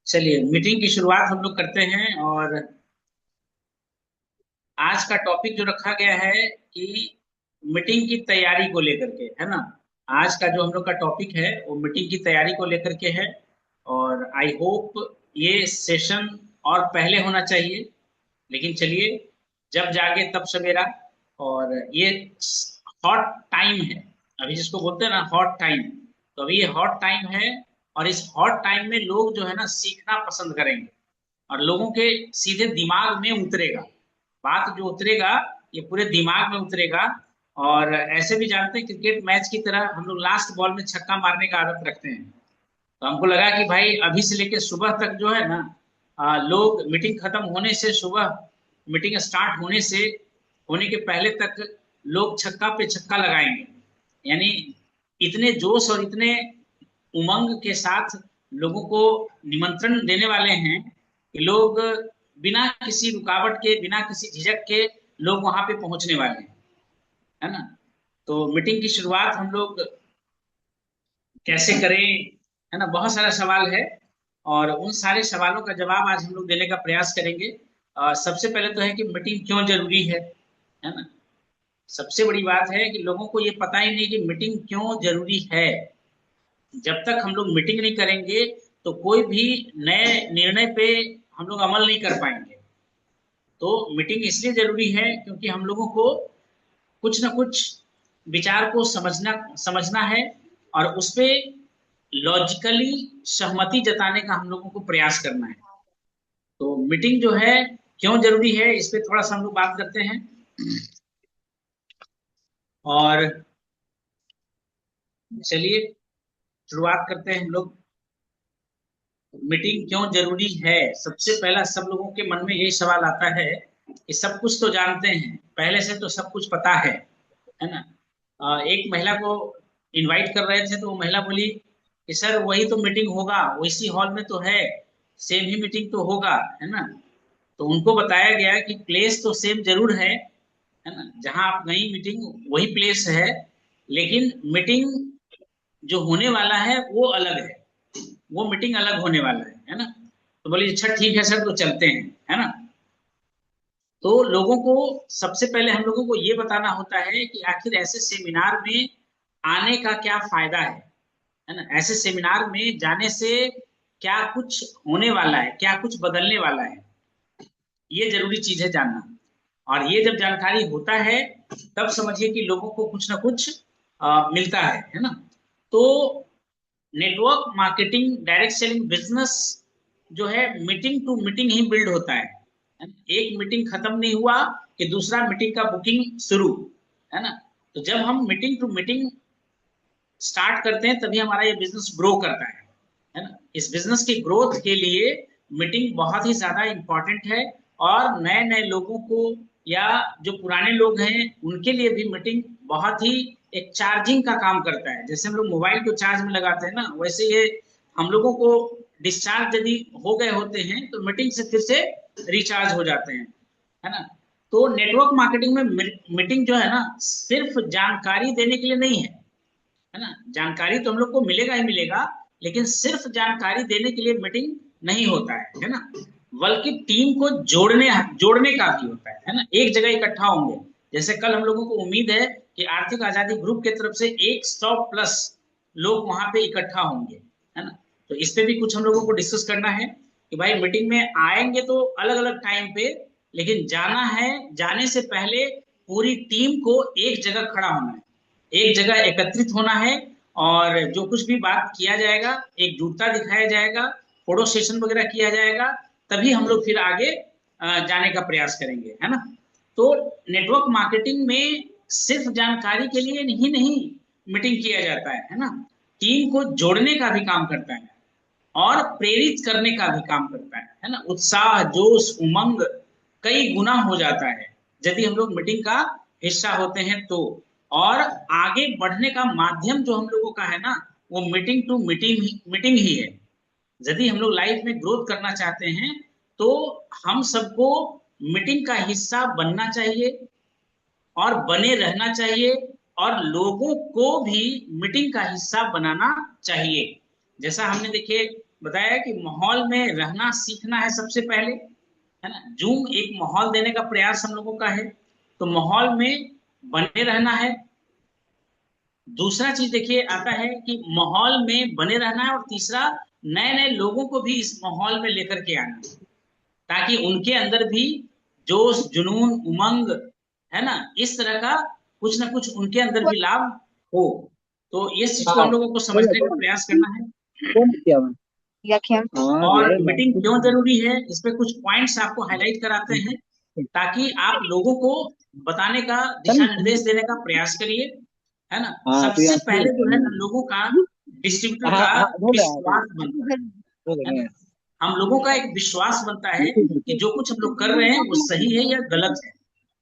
चलिए मीटिंग की शुरुआत हम लोग करते हैं। और आज का टॉपिक जो रखा गया है कि मीटिंग की तैयारी को लेकर के है ना। आज का जो हम लोग का टॉपिक है वो मीटिंग की तैयारी को लेकर के है। और आई होप ये सेशन और पहले होना चाहिए, लेकिन चलिए, जब जागे तब सवेरा। और ये हॉट टाइम है, अभी जिसको बोलते हैं ना हॉट टाइम, तो अभी ये हॉट टाइम है। और इस हॉट टाइम में लोग जो है ना सीखना पसंद करेंगे और लोगों के सीधे दिमाग में उतरेगा। बात जो उतरेगा ये पूरे दिमाग में उतरेगा। और ऐसे भी जानते हैं, क्रिकेट मैच की तरह हम लोग लास्ट बॉल में छक्का मारने का आदत रखते हैं। तो हमको लगा कि भाई अभी से लेके सुबह तक जो है ना, लोग मीटिंग खत्म होने से, सुबह मीटिंग स्टार्ट होने से, होने के पहले तक लोग छक्का पे छक्का लगाएंगे। यानी इतने जोश और इतने उमंग के साथ लोगों को निमंत्रण देने वाले हैं कि लोग बिना किसी रुकावट के, बिना किसी झिझक के लोग वहां पे पहुंचने वाले हैं, है ना। तो मीटिंग की शुरुआत हम लोग कैसे करें, है ना, बहुत सारा सवाल है। और उन सारे सवालों का जवाब आज हम लोग देने का प्रयास करेंगे। सबसे पहले तो है कि मीटिंग क्यों जरूरी है ना। सबसे बड़ी बात है कि लोगों को ये पता ही नहीं कि मीटिंग क्यों जरूरी है। जब तक हम लोग मीटिंग नहीं करेंगे तो कोई भी नए निर्णय पे हम लोग अमल नहीं कर पाएंगे। तो मीटिंग इसलिए जरूरी है क्योंकि हम लोगों को कुछ ना कुछ विचार को समझना समझना है और उस पे लॉजिकली सहमति जताने का हम लोगों को प्रयास करना है। तो मीटिंग जो है क्यों जरूरी है, इस पे थोड़ा सा हम लोग बात करते हैं। और चलिए शुरुआत करते हैं हम लोग। मीटिंग क्यों जरूरी है, सबसे पहला सब लोगों के मन में यही सवाल आता है कि सब कुछ तो जानते हैं, पहले से तो सब कुछ पता है ना। एक महिला को इनवाइट कर रहे थे तो वो महिला बोली कि सर वही तो मीटिंग होगा, वैसी हॉल में तो है, सेम ही मीटिंग तो होगा, है ना। तो उनको बताया गया कि प्लेस तो सेम जरूर है ना, जहां आप गई मीटिंग वही प्लेस है, लेकिन मीटिंग जो होने वाला है वो अलग है, वो मीटिंग अलग होने वाला है ना। तो बोली अच्छा ठीक है सर, तो चलते हैं, है ना। तो लोगों को सबसे पहले हम लोगों को ये बताना होता है कि आखिर ऐसे सेमिनार में आने का क्या फायदा है ना। ऐसे सेमिनार में जाने से क्या कुछ होने वाला है, क्या कुछ बदलने वाला है, ये जरूरी चीज है जानना। और ये जब जानकारी होता है तब समझिए कि लोगों को कुछ ना कुछ मिलता है ना। तो network marketing, direct selling business जो है मीटिंग टू मीटिंग ही बिल्ड होता है। एक मीटिंग खत्म नहीं हुआ कि दूसरा मीटिंग का बुकिंग शुरू, है ना। तो जब हम मीटिंग टू मीटिंग स्टार्ट करते हैं तभी हमारा ये बिजनेस ग्रो करता है ना। इस बिजनेस की ग्रोथ के लिए मीटिंग बहुत ही ज्यादा इंपॉर्टेंट है। और नए नए लोगों को या जो पुराने लोग हैं उनके लिए भी मीटिंग बहुत ही एक चार्जिंग का काम करता है। जैसे हम लोग मोबाइल को चार्ज में लगाते हैं ना, वैसे ये हम लोगों को डिस्चार्ज यदि हो गए होते हैं तो मीटिंग से फिर से रिचार्ज हो जाते हैं, है ना। तो नेटवर्क मार्केटिंग में मीटिंग जो है ना सिर्फ जानकारी देने के लिए नहीं है ना। जानकारी तो हम लोग को मिलेगा ही मिलेगा, लेकिन सिर्फ जानकारी देने के लिए मीटिंग नहीं होता है ना। बल्कि टीम को जोड़ने जोड़ने का भी होता है ना। एक जगह इकट्ठा होंगे, जैसे कल हम लोगों को उम्मीद है कि आर्थिक आजादी ग्रुप की तरफ से 100+ लोग वहां पे इकट्ठा होंगे, है ना। तो इस पे भी कुछ हम लोगों को डिस्कस करना है कि भाई मीटिंग में आएंगे तो अलग अलग टाइम पे, लेकिन जाना है, जाने से पहले पूरी टीम को एक जगह खड़ा होना है, एक जगह एकत्रित होना है। और जो कुछ भी बात किया जाएगा एकजुटता दिखाया जाएगा, फोटो सेशन वगैरह किया जाएगा, तभी हम लोग फिर आगे जाने का प्रयास करेंगे, है ना। तो नेटवर्क मार्केटिंग में सिर्फ जानकारी के लिए ही नहीं मीटिंग किया जाता है ना। टीम को जोड़ने का भी काम करता है और प्रेरित करने का भी काम करता है ना। उत्साह, जोश, उमंग कई गुना हो जाता है यदि हम लोग मीटिंग का हिस्सा होते हैं तो। और आगे बढ़ने का माध्यम जो हम लोगों का है ना, वो मीटिंग टू मीटिंग ही है। यदि हम लोग लाइफ में ग्रोथ करना चाहते हैं तो हम सबको मीटिंग का हिस्सा बनना चाहिए और बने रहना चाहिए, और लोगों को भी मीटिंग का हिस्सा बनाना चाहिए। जैसा हमने देखिए बताया कि माहौल में रहना सीखना है सबसे पहले, है ना। जूम एक माहौल देने का प्रयास हम लोगों का है, तो माहौल में बने रहना है। दूसरा चीज देखिए आता है कि माहौल में बने रहना है, और तीसरा नए नए लोगों को भी इस माहौल में लेकर के आना है, ताकि उनके अंदर भी जोश जुनून उमंग, है ना, इस तरह का कुछ ना कुछ उनके अंदर भी लाभ हो। तो इस चीज को हाँ हम लोगों को समझने का प्रयास करना है। कौन किया मैं हाँ और रे मीटिंग क्यों बाप जरूरी है, इस पे कुछ पॉइंट्स आपको हाईलाइट कराते हैं, ताकि आप लोगों को बताने का, दिशा निर्देश देने का प्रयास करिए, है ना। हाँ तो सबसे यहाँ पहले जो है ना लोगों का, डिस्ट्रीब्यूटर हाँ का हाँ बोल रहे हैं विश्वास बनता बोल है रहे ना। हैं हम लोगों का एक विश्वास बनता है कि जो कुछ हम लोग कर रहे हैं वो सही है या गलत है,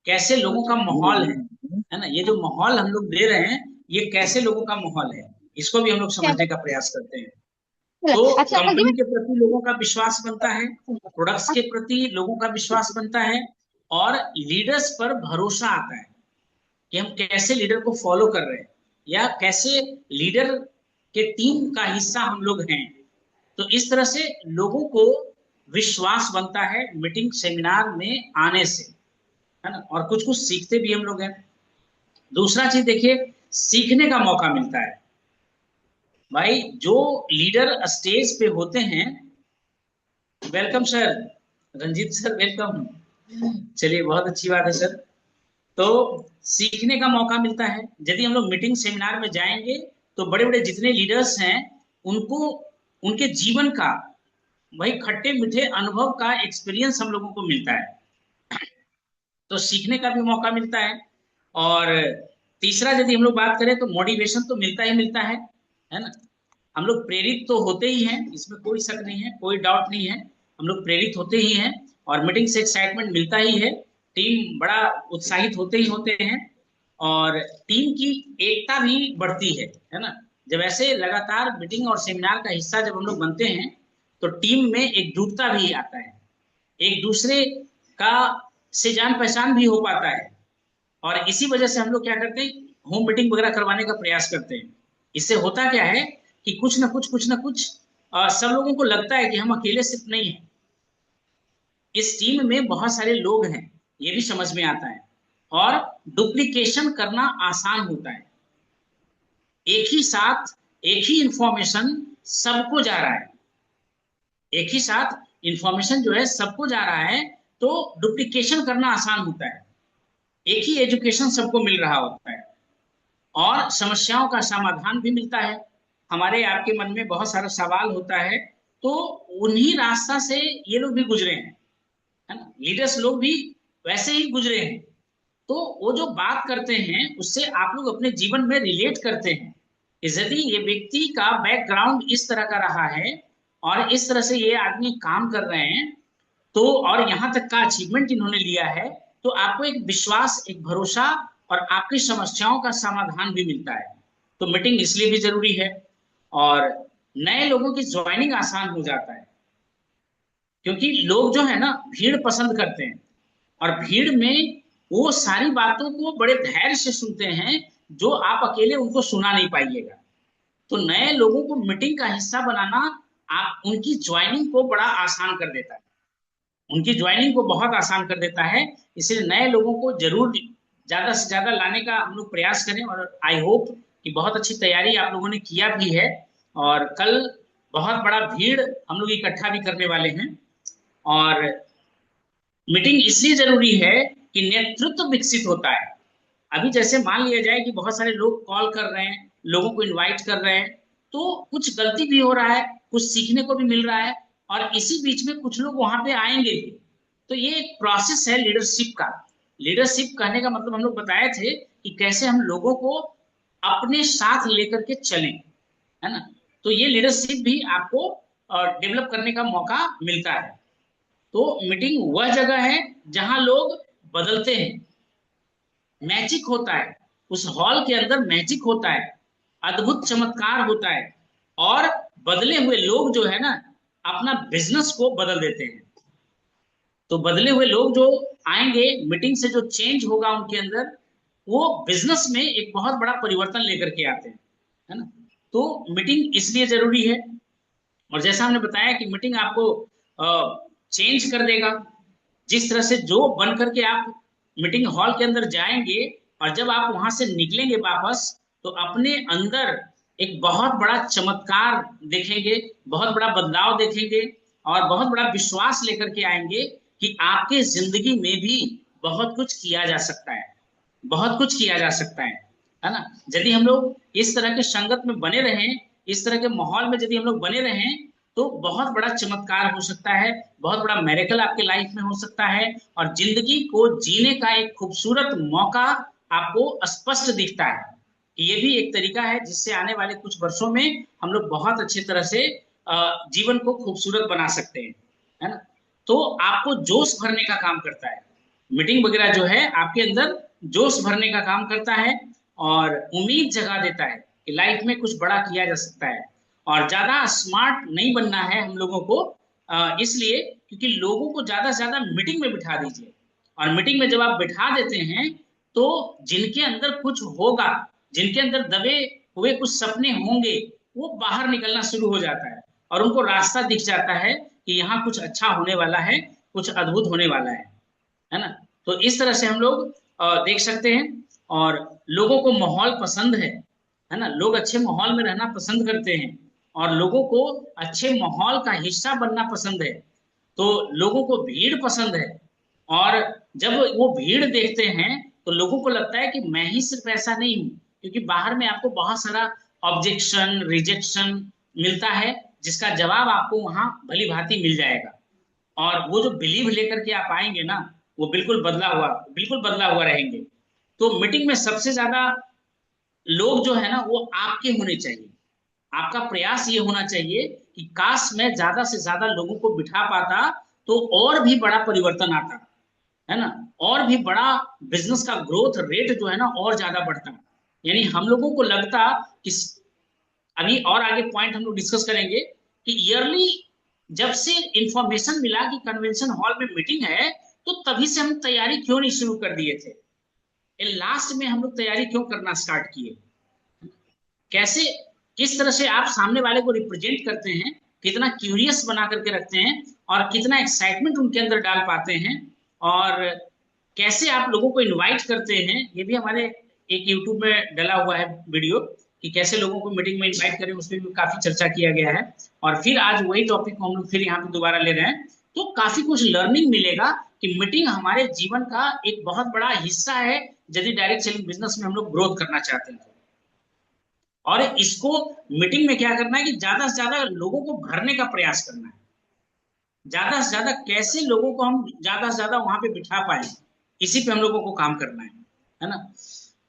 कैसे लोगों का माहौल है ना। ये जो माहौल हम लोग दे रहे हैं, ये कैसे लोगों का माहौल है, इसको भी हम लोग समझने का प्रयास करते हैं। तो अच्छा कंपनी के प्रति लोगों का विश्वास बनता है, प्रोडक्ट्स के प्रति लोगों का विश्वास बनता है, और लीडर्स पर भरोसा आता है कि हम कैसे लीडर को फॉलो कर रहे हैं, या कैसे लीडर के टीम का हिस्सा हम लोग हैं। तो इस तरह से लोगों को विश्वास बनता है मीटिंग सेमिनार में आने से, है ना, और कुछ कुछ सीखते भी हम लोग हैं। दूसरा चीज देखिए, सीखने का मौका मिलता है। भाई जो लीडर स्टेज पे होते हैं, welcome sir, Ranjit sir welcome, चलिए बहुत अच्छी बात है सर। तो सीखने का मौका मिलता है, यदि हम लोग मीटिंग सेमिनार में जाएंगे तो बड़े बड़े जितने लीडर्स हैं उनको, उनके जीवन का, वही खट्टे मीठे अनुभव का एक्सपीरियंस हम लोगों को मिलता है, तो सीखने का भी मौका मिलता है। और तीसरा यदि हम लोग बात करें तो मोटिवेशन तो मिलता ही मिलता है ना। हम लोग प्रेरित तो होते ही हैं, इसमें कोई शक नहीं है, कोई डाउट नहीं है, हम लोग प्रेरित होते ही हैं, और मीटिंग से एक्साइटमेंट मिलता ही है, टीम बड़ा उत्साहित होते ही होते हैं, और टीम की एकता भी बढ़ती है ना। जब ऐसे लगातार मीटिंग और सेमिनार का हिस्सा जब हम लोग बनते हैं, तो टीम में एकजुटता भी आता है, एक दूसरे का से जान पहचान भी हो पाता है, और इसी वजह से हम लोग क्या करते हैं, होम मीटिंग वगैरह करवाने का प्रयास करते हैं। इससे होता क्या है कि कुछ ना कुछ सब लोगों को लगता है कि हम अकेले सिर्फ नहीं है, इस टीम में बहुत सारे लोग हैं, ये भी समझ में आता है, और डुप्लीकेशन करना आसान होता है। एक ही साथ एक ही इंफॉर्मेशन सबको जा रहा है, एक ही साथ इंफॉर्मेशन जो है सबको जा रहा है, तो डुप्लीकेशन करना आसान होता है। एक ही एजुकेशन सबको मिल रहा होता है, और समस्याओं का समाधान भी मिलता है। हमारे आपके मन में बहुत सारा सवाल होता है, तो उन्हीं रास्ता से ये लोग भी गुजरे हैं, है ना, लीडर्स लोग भी वैसे ही गुजरे हैं। तो वो जो बात करते हैं उससे आप लोग अपने जीवन में रिलेट करते हैं, यदि ये व्यक्ति का बैकग्राउंड इस तरह का रहा है, और इस तरह से ये आदमी काम कर रहे हैं, तो और यहाँ तक का अचीवमेंट इन्होंने लिया है, तो आपको एक विश्वास, एक भरोसा, और आपकी समस्याओं का समाधान भी मिलता है। तो मीटिंग इसलिए भी जरूरी है, और नए लोगों की ज्वाइनिंग आसान हो जाता है, क्योंकि लोग जो है ना भीड़ पसंद करते हैं, और भीड़ में वो सारी बातों को बड़े धैर्य से सुनते हैं, जो आप अकेले उनको सुना नहीं पाइएगा। तो नए लोगों को मीटिंग का हिस्सा बनाना आप उनकी ज्वाइनिंग को बड़ा आसान कर देता है, उनकी ज्वाइनिंग को बहुत आसान कर देता है। इसलिए नए लोगों को जरूर ज्यादा से ज्यादा लाने का हम लोग प्रयास करें, और आई होप कि बहुत अच्छी तैयारी आप लोगों ने किया भी है, और कल बहुत बड़ा भीड़ हम लोग इकट्ठा भी करने वाले हैं। और मीटिंग इसलिए जरूरी है कि नेतृत्व विकसित होता है। अभी जैसे मान लिया जाए कि बहुत सारे लोग कॉल कर रहे हैं, लोगों को इनवाइट कर रहे हैं, तो कुछ गलती भी हो रहा है, कुछ सीखने को भी मिल रहा है, और इसी बीच में कुछ लोग वहां पे आएंगे भी। तो ये एक प्रोसेस है लीडरशिप का। लीडरशिप कहने का मतलब हम लोग बताए थे कि कैसे हम लोगों को अपने साथ लेकर के चलें, है ना। तो ये लीडरशिप भी आपको डेवलप करने का मौका मिलता है। तो मीटिंग वह जगह है जहां लोग बदलते हैं, मैजिक होता है, उस हॉल के अंदर मैजिक होता है, अद्भुत चमत्कार होता है, और बदले हुए लोग जो है ना अपना बिजनेस को बदल देते हैं। तो बदले हुए लोग जो आएंगे, मीटिंग से जो चेंज होगा उनके अंदर, वो बिजनेस में एक बहुत बड़ा परिवर्तन लेकर के आते हैं, है ना। तो मीटिंग इसलिए जरूरी है। और जैसा हमने बताया कि मीटिंग आपको चेंज कर देगा। जिस तरह से जो बन करके आप मीटिंग हॉल के अंदर जाएंगे और जब आप वहां से निकलेंगे वापस, तो अपने अंदर एक बहुत बड़ा चमत्कार देखेंगे, बहुत बड़ा बदलाव देखेंगे और बहुत बड़ा विश्वास लेकर के आएंगे कि आपके जिंदगी में भी बहुत कुछ किया जा सकता है, बहुत कुछ किया जा सकता है ना। यदि हम लोग इस तरह के संगत में बने रहें, इस तरह के माहौल में यदि हम लोग बने रहें, तो बहुत बड़ा चमत्कार हो सकता है, बहुत बड़ा मेरेकल आपके लाइफ में हो सकता है और जिंदगी को जीने का एक खूबसूरत मौका आपको स्पष्ट दिखता है कि ये भी एक तरीका है जिससे आने वाले कुछ वर्षों में हम लोग बहुत अच्छी तरह से जीवन को खूबसूरत बना सकते हैं, है ना। तो आपको जोश भरने का काम करता है मीटिंग वगैरह जो है, आपके अंदर जोश भरने का काम करता है और उम्मीद जगा देता है कि लाइफ में कुछ बड़ा किया जा सकता है। और ज्यादा स्मार्ट नहीं बनना है हम लोगों को, इसलिए क्योंकि लोगों को ज्यादा से ज्यादा मीटिंग में बिठा दीजिए और मीटिंग में जब आप बिठा देते हैं तो जिनके अंदर कुछ होगा, जिनके अंदर दबे हुए कुछ सपने होंगे, वो बाहर निकलना शुरू हो जाता है और उनको रास्ता दिख जाता है कि यहाँ कुछ अच्छा होने वाला है, कुछ अद्भुत होने वाला है ना। तो इस तरह से हम लोग देख सकते हैं। और लोगों को माहौल पसंद है ना, लोग अच्छे माहौल में रहना पसंद करते हैं और लोगों को अच्छे माहौल का हिस्सा बनना पसंद है। तो लोगों को भीड़ पसंद है और जब वो भीड़ देखते हैं तो लोगों को लगता है कि मैं ही सिर्फ ऐसा नहीं हूं, क्योंकि बाहर में आपको बहुत सारा ऑब्जेक्शन रिजेक्शन मिलता है जिसका जवाब आपको वहां भली भांति मिल जाएगा। और वो जो बिलीव लेकर के आप आएंगे ना, वो बिल्कुल बदला हुआ रहेंगे। तो मीटिंग में सबसे ज्यादा लोग जो है ना वो आपके होने चाहिए। आपका प्रयास ये होना चाहिए कि काश मैं ज्यादा से ज्यादा लोगों को बिठा पाता तो और भी बड़ा परिवर्तन आता, है ना, और भी बड़ा बिजनेस का ग्रोथ रेट जो है ना और ज्यादा बढ़ता। यानी हम लोगों को लगता कि अभी और आगे पॉइंट हम लोग डिस्कस करेंगे कि ईयरली जब से इंफॉर्मेशन मिला कि कन्वेंशन हॉल में मीटिंग है, तो तभी से हम तैयारी क्यों नहीं शुरू कर दिए थे, लास्ट में हम लोग तैयारी क्यों करना स्टार्ट किए, कैसे किस तरह से आप सामने वाले को रिप्रेजेंट करते हैं, कितना क्यूरियस बना करके रखते हैं और कितना एक्साइटमेंट उनके अंदर डाल पाते हैं और कैसे आप लोगों को इनवाइट करते हैं। ये भी हमारे एक यूट्यूब में डला हुआ है वीडियो कि कैसे लोगों को मीटिंग में इनवाइट करें, उसमें भी काफी चर्चा किया गया है। और फिर आज वही टॉपिक को हम लोग फिर यहाँ पे दोबारा ले रहे हैं, तो काफी कुछ लर्निंग मिलेगा कि मीटिंग हमारे जीवन का एक बहुत बड़ा हिस्सा है यदि डायरेक्ट सेलिंग बिजनेस में हम लोग ग्रोथ करना चाहते हैं। और इसको मीटिंग में क्या करना है कि ज्यादा से ज्यादा लोगों को भरने का प्रयास करना है, ज्यादा से ज्यादा कैसे लोगों को हम ज्यादा से ज्यादा वहां पे बिठा पाए, इसी पे हम लोगों को काम करना है ना।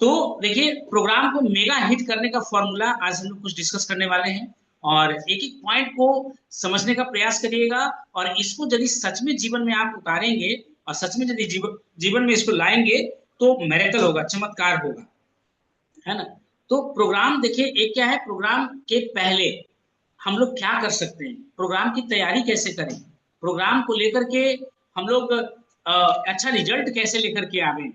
तो देखिए, प्रोग्राम को मेगा हिट करने का फॉर्मूला आज हम लोग कुछ डिस्कस करने वाले हैं और एक एक पॉइंट को समझने का प्रयास करिएगा और इसको यदि सच में जीवन में आप उतारेंगे और सच में यदि जीवन में इसको लाएंगे तो मैरेकल होगा, चमत्कार होगा, है ना। तो प्रोग्राम देखिए, एक क्या है, प्रोग्राम के पहले हम लोग क्या कर सकते हैं, प्रोग्राम की तैयारी कैसे करें, प्रोग्राम को लेकर के हम लोग अच्छा रिजल्ट कैसे लेकर के आवे,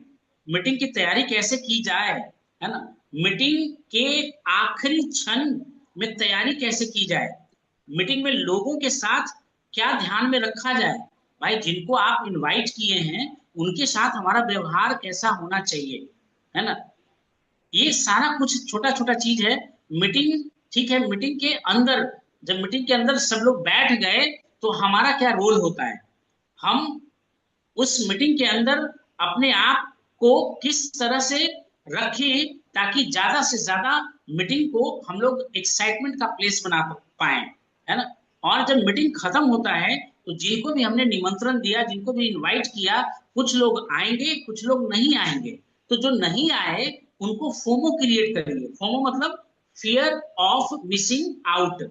मीटिंग की तैयारी कैसे की जाए, है ना, मीटिंग के आखिरी क्षण में तैयारी कैसे की जाए, मीटिंग में लोगों के साथ क्या ध्यान में रखा जाए, भाई जिनको आप इनवाइट किए हैं उनके साथ हमारा व्यवहार कैसा होना चाहिए, है ना। ये सारा कुछ छोटा छोटा चीज है। मीटिंग, ठीक है, मीटिंग के अंदर जब मीटिंग के अंदर सब लोग बैठ गए तो हमारा क्या रोल होता है, हम उस मीटिंग के अंदर अपने आप को किस तरह से रखें ताकि ज्यादा से ज्यादा मीटिंग को हम लोग एक्साइटमेंट का प्लेस बना पाए, है ना। और जब मीटिंग खत्म होता है तो जिनको भी हमने निमंत्रण दिया, जिनको भी इनवाइट किया, कुछ लोग आएंगे कुछ लोग नहीं आएंगे। तो जो नहीं आए उनको फोमो क्रिएट करिए। फोमो मतलब फियर ऑफ मिसिंग आउट,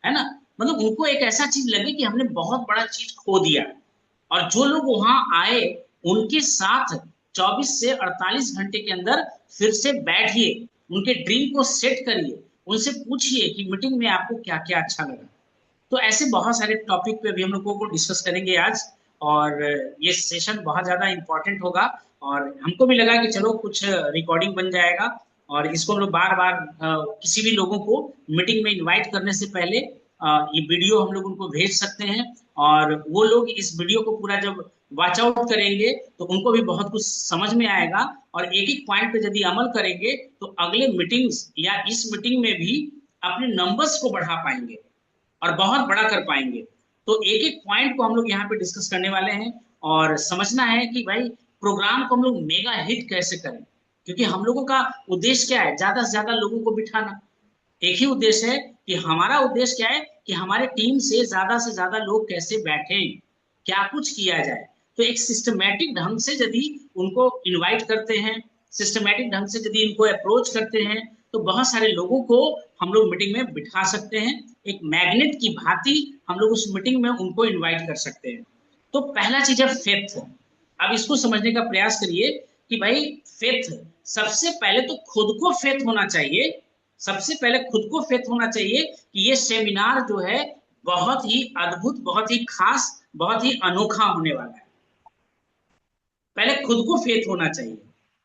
है ना, मतलब उनको एक ऐसा चीज लगे कि हमने बहुत बड़ा चीज खो दिया। और जो लोग वहां आए उनके साथ 24 से 48 घंटे के अंदर फिर से बैठिए, उनके ड्रीम को सेट करिए, उनसे पूछिए कि मीटिंग में आपको क्या क्या अच्छा लगा। तो ऐसे बहुत सारे टॉपिक पे भी हम लोगों को डिस्कस करेंगे आज और ये सेशन बहुत ज्यादा इंपॉर्टेंट होगा और हमको भी लगा कि चलो कुछ रिकॉर्डिंग बन जाएगा और इसको हम लोग बार बार किसी भी लोगों को मीटिंग में इनवाइट करने से पहले ये वीडियो हम लोग उनको भेज सकते हैं, और वो लोग इस वीडियो को पूरा जब वॉच आउट करेंगे तो उनको भी बहुत कुछ समझ में आएगा, और एक एक पॉइंट पे यदि अमल करेंगे तो अगले मीटिंग्स या इस मीटिंग में भी अपने नंबर्स को बढ़ा पाएंगे और बहुत बड़ा कर पाएंगे। तो एक एक पॉइंट को हम लोग यहाँ पे डिस्कस करने वाले हैं, और समझना है कि भाई प्रोग्राम को हम लोग मेगा हिट कैसे करें, क्योंकि हम लोगों का उद्देश्य क्या है, ज्यादा से ज्यादा लोगों को बिठाना। एक ही उद्देश्य है कि हमारा उद्देश्य क्या है कि हमारे टीम से ज्यादा लोग कैसे बैठे, क्या कुछ किया जाए। तो एक सिस्टमेटिक ढंग से यदि उनको इनवाइट करते हैं, सिस्टमेटिक ढंग से यदि इनको अप्रोच करते हैं, तो बहुत सारे लोगों को हम लोग मीटिंग में बिठा सकते हैं। एक मैग्नेट की भांति हम लोग उस मीटिंग में उनको इनवाइट कर सकते हैं। तो पहला चीज है फेथ। अब इसको समझने का प्रयास करिए कि भाई फेथ, सबसे पहले तो खुद को फेथ होना चाहिए। सबसे पहले खुद को फेथ होना चाहिए कि ये सेमिनार जो है बहुत ही अद्भुत, बहुत ही खास, बहुत ही अनोखा होने वाला है। पहले खुद को फेथ होना चाहिए,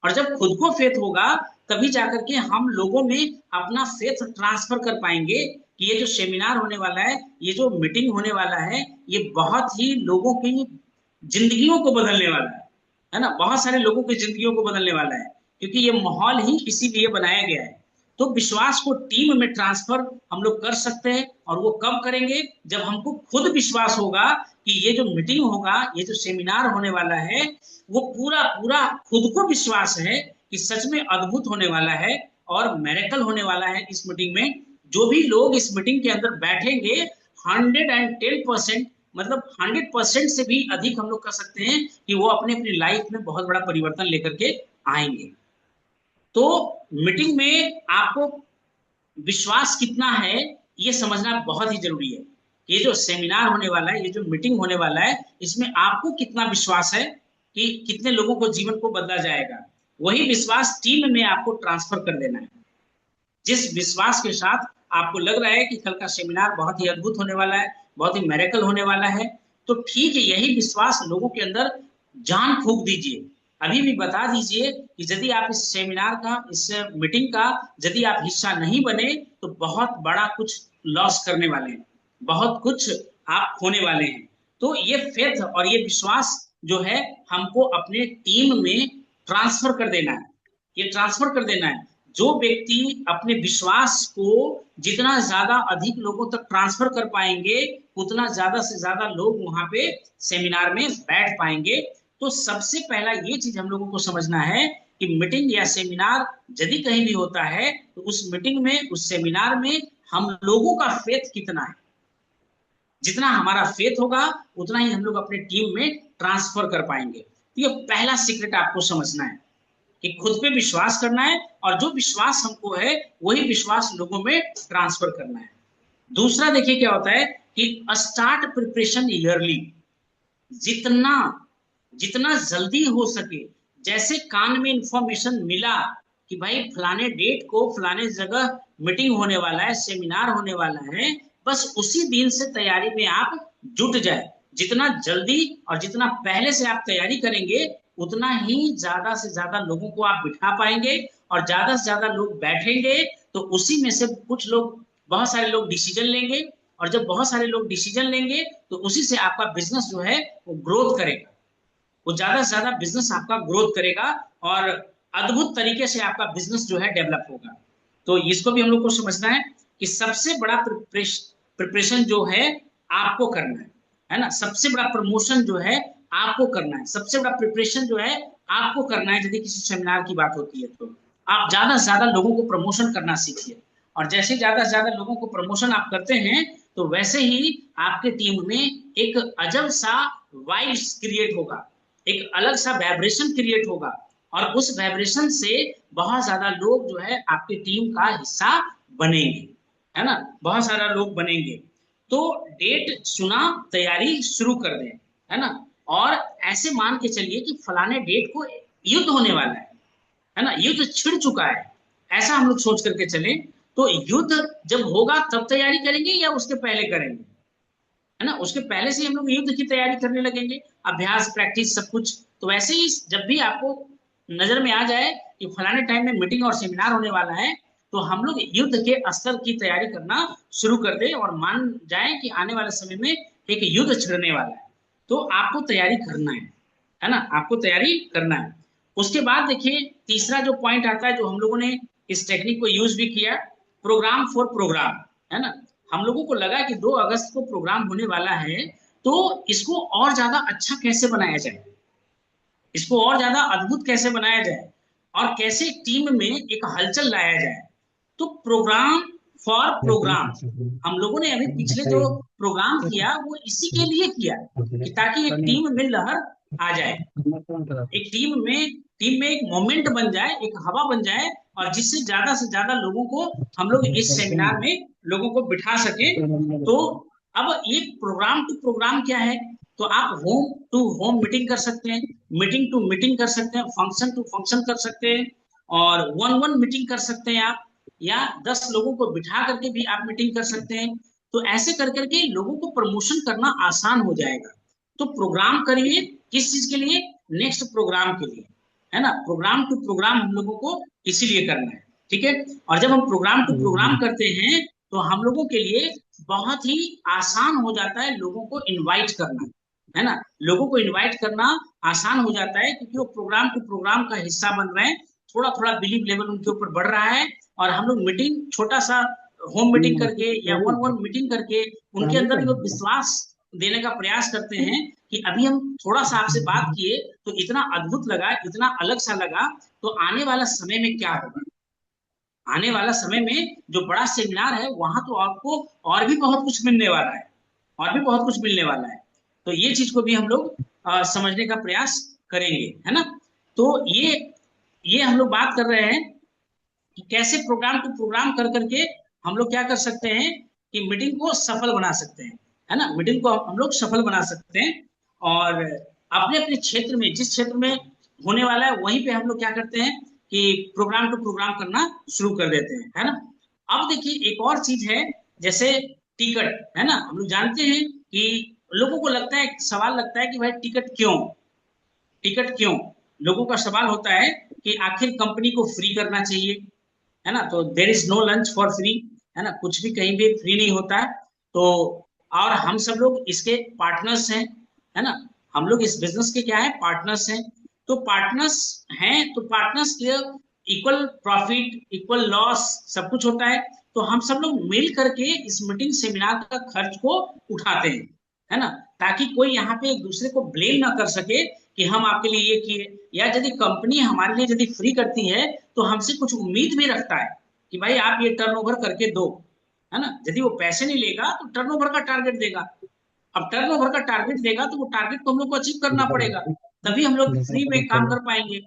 और जब खुद को फेथ होगा तभी जाकर के हम लोगों में अपना फेथ ट्रांसफर कर पाएंगे कि ये जो सेमिनार होने वाला है, ये जो मीटिंग होने वाला है, ये बहुत ही लोगों की जिंदगियों को बदलने वाला है ना, बहुत सारे लोगों की जिंदगियों को बदलने वाला है, क्योंकि ये माहौल ही इसीलिए बनाया गया है। तो विश्वास को टीम में ट्रांसफर हम लोग कर सकते हैं, और वो कब करेंगे, जब हमको खुद विश्वास होगा कि ये जो मीटिंग होगा, ये जो सेमिनार होने वाला है, वो पूरा पूरा खुद को विश्वास है कि सच में अद्भुत होने वाला है और मेरेकल होने वाला है इस मीटिंग में। जो भी लोग इस मीटिंग के अंदर बैठेंगे 110%, मतलब 100% से भी अधिक हम लोग कह सकते हैं कि वो अपने अपनी लाइफ में बहुत बड़ा परिवर्तन लेकर के आएंगे। तो मीटिंग में आपको विश्वास कितना है ये समझना बहुत ही जरूरी है। ये जो सेमिनार होने वाला है, ये जो मीटिंग होने वाला है, इसमें आपको कितना विश्वास है कि कितने लोगों को जीवन को बदला जाएगा। वही विश्वास टीम में आपको ट्रांसफर कर देना है। जिस विश्वास के साथ आपको लग रहा है कि कल का सेमिनार बहुत ही अद्भुत होने वाला है, बहुत ही मेरेकल होने वाला है, तो ठीक है, यही विश्वास लोगों के अंदर जान फूंक दीजिए। अभी भी बता दीजिए कि यदि आप इस सेमिनार का, इस मीटिंग का यदि आप हिस्सा नहीं बने तो बहुत बड़ा कुछ लॉस करने वाले हैं, बहुत कुछ आप खोने वाले हैं। तो ये फेथ और ये विश्वास जो है हमको अपने टीम में ट्रांसफर कर देना है, ये ट्रांसफर कर देना है। जो व्यक्ति अपने विश्वास को जितना ज्यादा अधिक लोगों तक ट्रांसफर कर पाएंगे, उतना ज्यादा से ज्यादा लोग वहां पे सेमिनार में बैठ पाएंगे। तो सबसे पहला ये चीज हम लोगों को समझना है कि मीटिंग या सेमिनार यदि कहीं भी होता है तो उस मीटिंग में, उस सेमिनार में हम लोगों का फेथ कितना है। जितना हमारा फेथ होगा उतना ही हम लोग अपने टीम में ट्रांसफर कर पाएंगे। तो ये पहला सीक्रेट आपको समझना है कि खुद पे विश्वास करना है, और जो विश्वास हमको है वही विश्वास लोगों में ट्रांसफर करना है। दूसरा देखिए क्या होता है कि स्टार्ट प्रिपरेशन ईयरली। जितना जितना जल्दी हो सके, जैसे कान में इंफॉर्मेशन मिला कि भाई फलाने डेट को फलाने जगह मीटिंग होने वाला है, सेमिनार होने वाला है, बस उसी दिन से तैयारी में आप जुट जाए। जितना जल्दी और जितना पहले से आप तैयारी करेंगे उतना ही ज्यादा से ज्यादा लोगों को आप बिठा पाएंगे, और ज्यादा से ज्यादा लोग बैठेंगे तो उसी में से कुछ लोग, बहुत सारे लोग डिसीजन लेंगे, और जब बहुत सारे लोग डिसीजन लेंगे तो उसी से आपका बिजनेस जो है वो ग्रोथ करेगा, वो ज्यादा से ज्यादा बिजनेस आपका ग्रोथ करेगा, और अद्भुत तरीके से आपका बिजनेस जो है डेवलप होगा। तो इसको भी हम लोग को समझना है कि सबसे बड़ा प्रिपरेशन जो है आपको करना है ना, सबसे बड़ा प्रमोशन जो है आपको करना है, सबसे बड़ा प्रिपरेशन जो है आपको करना है। यदि किसी सेमिनार की बात होती है तो आप ज्यादा से ज्यादा लोगों को प्रमोशन करना सीखिए, और जैसे ज्यादा से ज्यादा लोगों को प्रमोशन आप करते हैं तो वैसे ही आपके टीम में एक अजब सा वाइब्स क्रिएट होगा, एक अलग सा वाइब्रेशन क्रिएट होगा, और उस वाइब्रेशन से बहुत ज्यादा लोग जो है आपकी टीम का हिस्सा बनेंगे, है ना, बहुत सारा लोग बनेंगे। तो डेट सुना, तैयारी शुरू कर दें, है ना, और ऐसे मान के चलिए कि फलाने डेट को युद्ध होने वाला है ना, युद्ध छिड़ चुका है, ऐसा हम लोग सोच करके चलें। तो युद्ध जब होगा तब तैयारी करेंगे या उसके पहले करेंगे, है ना, उसके पहले से हम लोग युद्ध की तैयारी करने लगेंगे, अभ्यास, प्रैक्टिस, सब कुछ। तो वैसे ही जब भी आपको नजर में आ जाए कि फलाने टाइम में मीटिंग और सेमिनार होने वाला है, तो हम लोग युद्ध के स्तर की तैयारी करना शुरू कर दें और मान जाए कि आने वाले समय में एक युद्ध छिड़ने वाला है। तो आपको तैयारी करना है ना, आपको तैयारी करना है। उसके बाद देखिए तीसरा जो पॉइंट आता है, जो हम लोगों ने इस टेक्निक को यूज भी किया, प्रोग्राम फॉर प्रोग्राम, है ना। हम लोगों को लगा कि 2 अगस्त को प्रोग्राम होने वाला है, तो इसको और ज्यादा अच्छा कैसे बनाया जाए, इसको और ज्यादा अद्भुत कैसे बनाया जाए, और कैसे टीम में एक हलचल लाया जाए। तो प्रोग्राम फॉर प्रोग्राम हम लोगों ने अभी पिछले जो प्रोग्राम किया वो इसी के लिए किया, कि ताकि एक टीम में लहर आ जाए, एक टीम में एक मोमेंट बन जाए, एक हवा बन जाए, और जिससे ज्यादा लोगों को हम लोग इस सेमिनार में लोगों को बिठा सके। तो अब ये प्रोग्राम टू प्रोग्राम क्या है, तो आप होम टू होम मीटिंग कर सकते हैं, मीटिंग टू मीटिंग कर सकते हैं, फंक्शन टू फंक्शन कर सकते हैं, और वन वन मीटिंग कर सकते हैं आप, या 10 लोगों को बिठा करके भी आप मीटिंग कर सकते हैं। तो ऐसे कर करके लोगों को प्रमोशन करना आसान हो जाएगा। तो प्रोग्राम करिए किस चीज के लिए, नेक्स्ट प्रोग्राम के लिए, है ना। प्रोग्राम टू प्रोग्राम हम लोगों को इसीलिए करना है, ठीक है। और जब हम प्रोग्राम टू प्रोग्राम करते हैं तो हम लोगों के लिए बहुत ही आसान हो जाता है लोगों को इनवाइट करना, है ना। लोगों को इनवाइट करना आसान हो जाता है, क्योंकि वो प्रोग्राम टू प्रोग्राम का हिस्सा बन रहे हैं, थोड़ा थोड़ा बिलीव लेवल उनके ऊपर बढ़ रहा है, और हम लोग मीटिंग छोटा सा होम मीटिंग करके या वन वन मीटिंग करके उनके अंदर वो विश्वास देने का प्रयास करते हैं कि अभी हम थोड़ा सा आपसे बात किए तो इतना अद्भुत लगा, इतना अलग सा लगा, तो आने वाला समय में क्या होगा, आने वाला समय में जो बड़ा सेमिनार है वहां तो आपको और भी बहुत कुछ मिलने वाला है, और भी बहुत कुछ मिलने वाला है। तो ये चीज को भी हम लोग समझने का प्रयास करेंगे, है ना। तो ये हम लोग बात कर रहे हैं कि कैसे प्रोग्राम टू प्रोग्राम कर करके हम लोग क्या कर सकते हैं कि मीटिंग को सफल बना सकते हैं, है ना। मीटिंग को हम लोग सफल बना सकते हैं, और अपने अपने क्षेत्र में, जिस क्षेत्र में होने वाला है वहीं पे हम लोग क्या करते हैं कि प्रोग्राम टू प्रोग्राम करना शुरू कर देते हैं, है ना। अब देखिए एक और चीज है, जैसे टिकट, है ना। हम लोग जानते हैं कि लोगों को लगता है, सवाल लगता है कि भाई टिकट क्यों, टिकट क्यों, लोगों का सवाल होता है कि आखिर कंपनी को फ्री करना चाहिए, है ना। तो there is no lunch for free, है ना, कुछ भी कहीं भी फ्री नहीं होता है। तो और हम सब लोग इसके पार्टनर्स हैं, है ना। हम लोग इस बिजनेस के क्या है, पार्टनर्स हैं। तो पार्टनर्स हैं तो पार्टनर्स के इक्वल प्रॉफिट, इक्वल लॉस, सब कुछ होता है। तो हम सब लोग मिल करके इस मीटिंग सेमिनार का खर्च को उठाते हैं, है ना, ताकि कोई यहाँ पे एक दूसरे को ब्लेम ना कर सके कि हम आपके लिए ये किए, या यदि कंपनी हमारे लिए यदि फ्री करती है तो हमसे कुछ उम्मीद भी रखता है कि भाई आप ये टर्नओवर करके दो, है ना। यदि वो पैसे नहीं लेगा तो टर्नओवर का टारगेट देगा, अब टर्नओवर का टारगेट देगा तो वो टारगेट को हम लोग को अचीव करना पड़ेगा, तभी हम लोग फ्री में काम कर पाएंगे।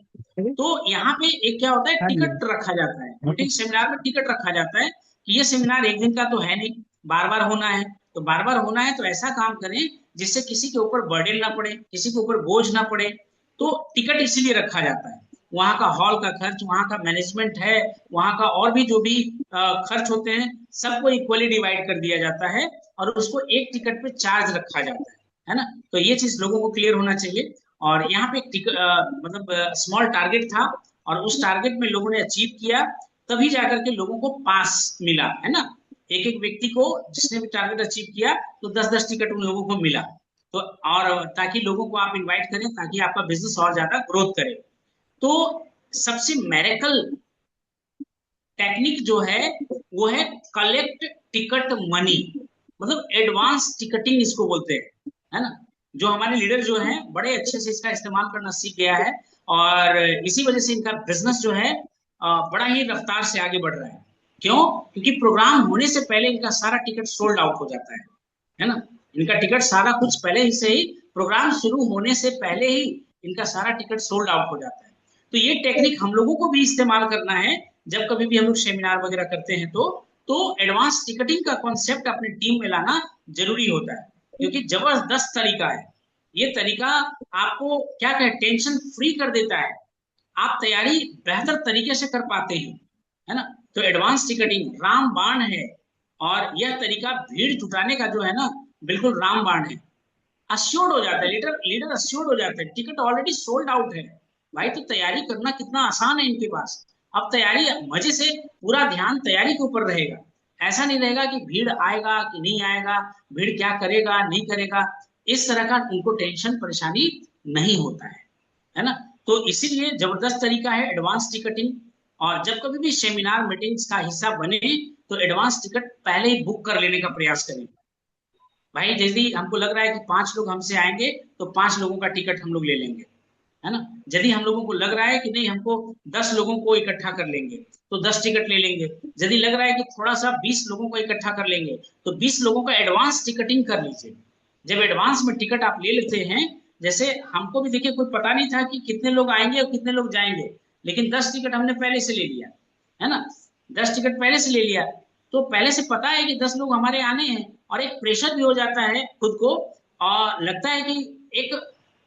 तो यहाँ पे एक क्या होता है, टिकट रखा जाता है, मीटिंग सेमिनार में टिकट रखा जाता है कि ये सेमिनार एक दिन का तो है नहीं, बार बार होना है। तो बार बार होना है तो ऐसा काम करें जिससे किसी के ऊपर बर्डन ना पड़े, किसी के ऊपर बोझ ना पड़े। तो टिकट इसीलिए रखा जाता है, वहां का हॉल का खर्च, वहां का मैनेजमेंट है, वहां का और भी जो भी खर्च होते हैं सबको इक्वली डिवाइड कर दिया जाता है, और उसको एक टिकट पे चार्ज रखा जाता है ना। तो ये चीज लोगों को क्लियर होना चाहिए। और यहाँ पे मतलब स्मॉल टारगेट था, और उस टारगेट में लोगों ने अचीव किया, तभी जाकर के लोगों को पास मिला, है ना। एक एक व्यक्ति को जिसने भी टारगेट अचीव किया तो 10-10 टिकट उन लोगों को मिला। तो और ताकि लोगों को आप इनवाइट करें ताकि आपका बिजनेस और ज्यादा ग्रोथ करे। तो सबसे मैरिकल टेक्निक जो है वो है कलेक्ट टिकट मनी, मतलब एडवांस टिकटिंग इसको बोलते हैं, है ना। जो हमारे लीडर जो हैं बड़े अच्छे से इसका इस्तेमाल करना सीख गया है, और इसी वजह से इनका बिजनेस जो है बड़ा ही रफ्तार से आगे बढ़ रहा है। क्यों? क्योंकि प्रोग्राम होने से पहले इनका सारा टिकट सोल्ड आउट हो जाता है ना। इनका टिकट सारा कुछ पहले ही से ही, प्रोग्राम शुरू होने से पहले ही इनका सारा टिकट सोल्ड आउट हो जाता है। तो ये टेक्निक हम लोगों को भी इस्तेमाल करना है जब कभी भी हम लोग सेमिनार वगैरह करते हैं। तो एडवांस टिकटिंग का कॉन्सेप्ट अपनी टीम में लाना जरूरी होता है, क्योंकि जबरदस्त तरीका है ये तरीका। आपको क्या कहे, टेंशन फ्री कर देता है, आप तैयारी बेहतर तरीके से कर पाते हैं, है ना। तो एडवांस टिकटिंग रामबाण है, और यह तरीका भीड़ जुटाने का जो है ना, बिल्कुल रामबाण है। अश्योर्ड हो जाता है लीडर, लीडर अश्योर्ड हो जाता है, टिकट ऑलरेडी सोल्ड आउट है भाई, तो तैयारी करना कितना आसान है इनके पास। अब तैयारी मजे से, पूरा ध्यान तैयारी के ऊपर रहेगा। ऐसा नहीं रहेगा कि भीड़ आएगा कि नहीं आएगा, भीड़ क्या करेगा नहीं करेगा, इस तरह का उनको टेंशन परेशानी नहीं होता है ना। तो इसीलिए जबरदस्त तरीका है एडवांस टिकटिंग। और जब कभी भी सेमिनार मीटिंग्स का हिस्सा बने तो एडवांस टिकट पहले ही बुक कर लेने का प्रयास करें। भाई यदि हमको लग रहा है कि 5 लोग हमसे आएंगे तो 5 लोगों का टिकट हम लोग ले लेंगे, है ना। यदि हम लोगों को लग रहा है कि नहीं हमको 10 लोगों को इकट्ठा कर लेंगे तो 10 टिकट ले लेंगे। यदि लग रहा है कि थोड़ा सा 20 लोगों को इकट्ठा कर लेंगे तो 20 लोगों का एडवांस टिकटिंग कर लीजिए। जब एडवांस में टिकट आप ले लेते हैं, जैसे हमको भी देखिए कोई पता नहीं था कि कितने लोग आएंगे और कितने लोग जाएंगे, लेकिन 10 टिकट हमने पहले से ले लिया, है ना। 10 टिकट पहले से ले लिया तो पहले से पता है कि 10 लोग हमारे आने हैं, और एक प्रेशर भी हो जाता है खुद को, और लगता है कि एक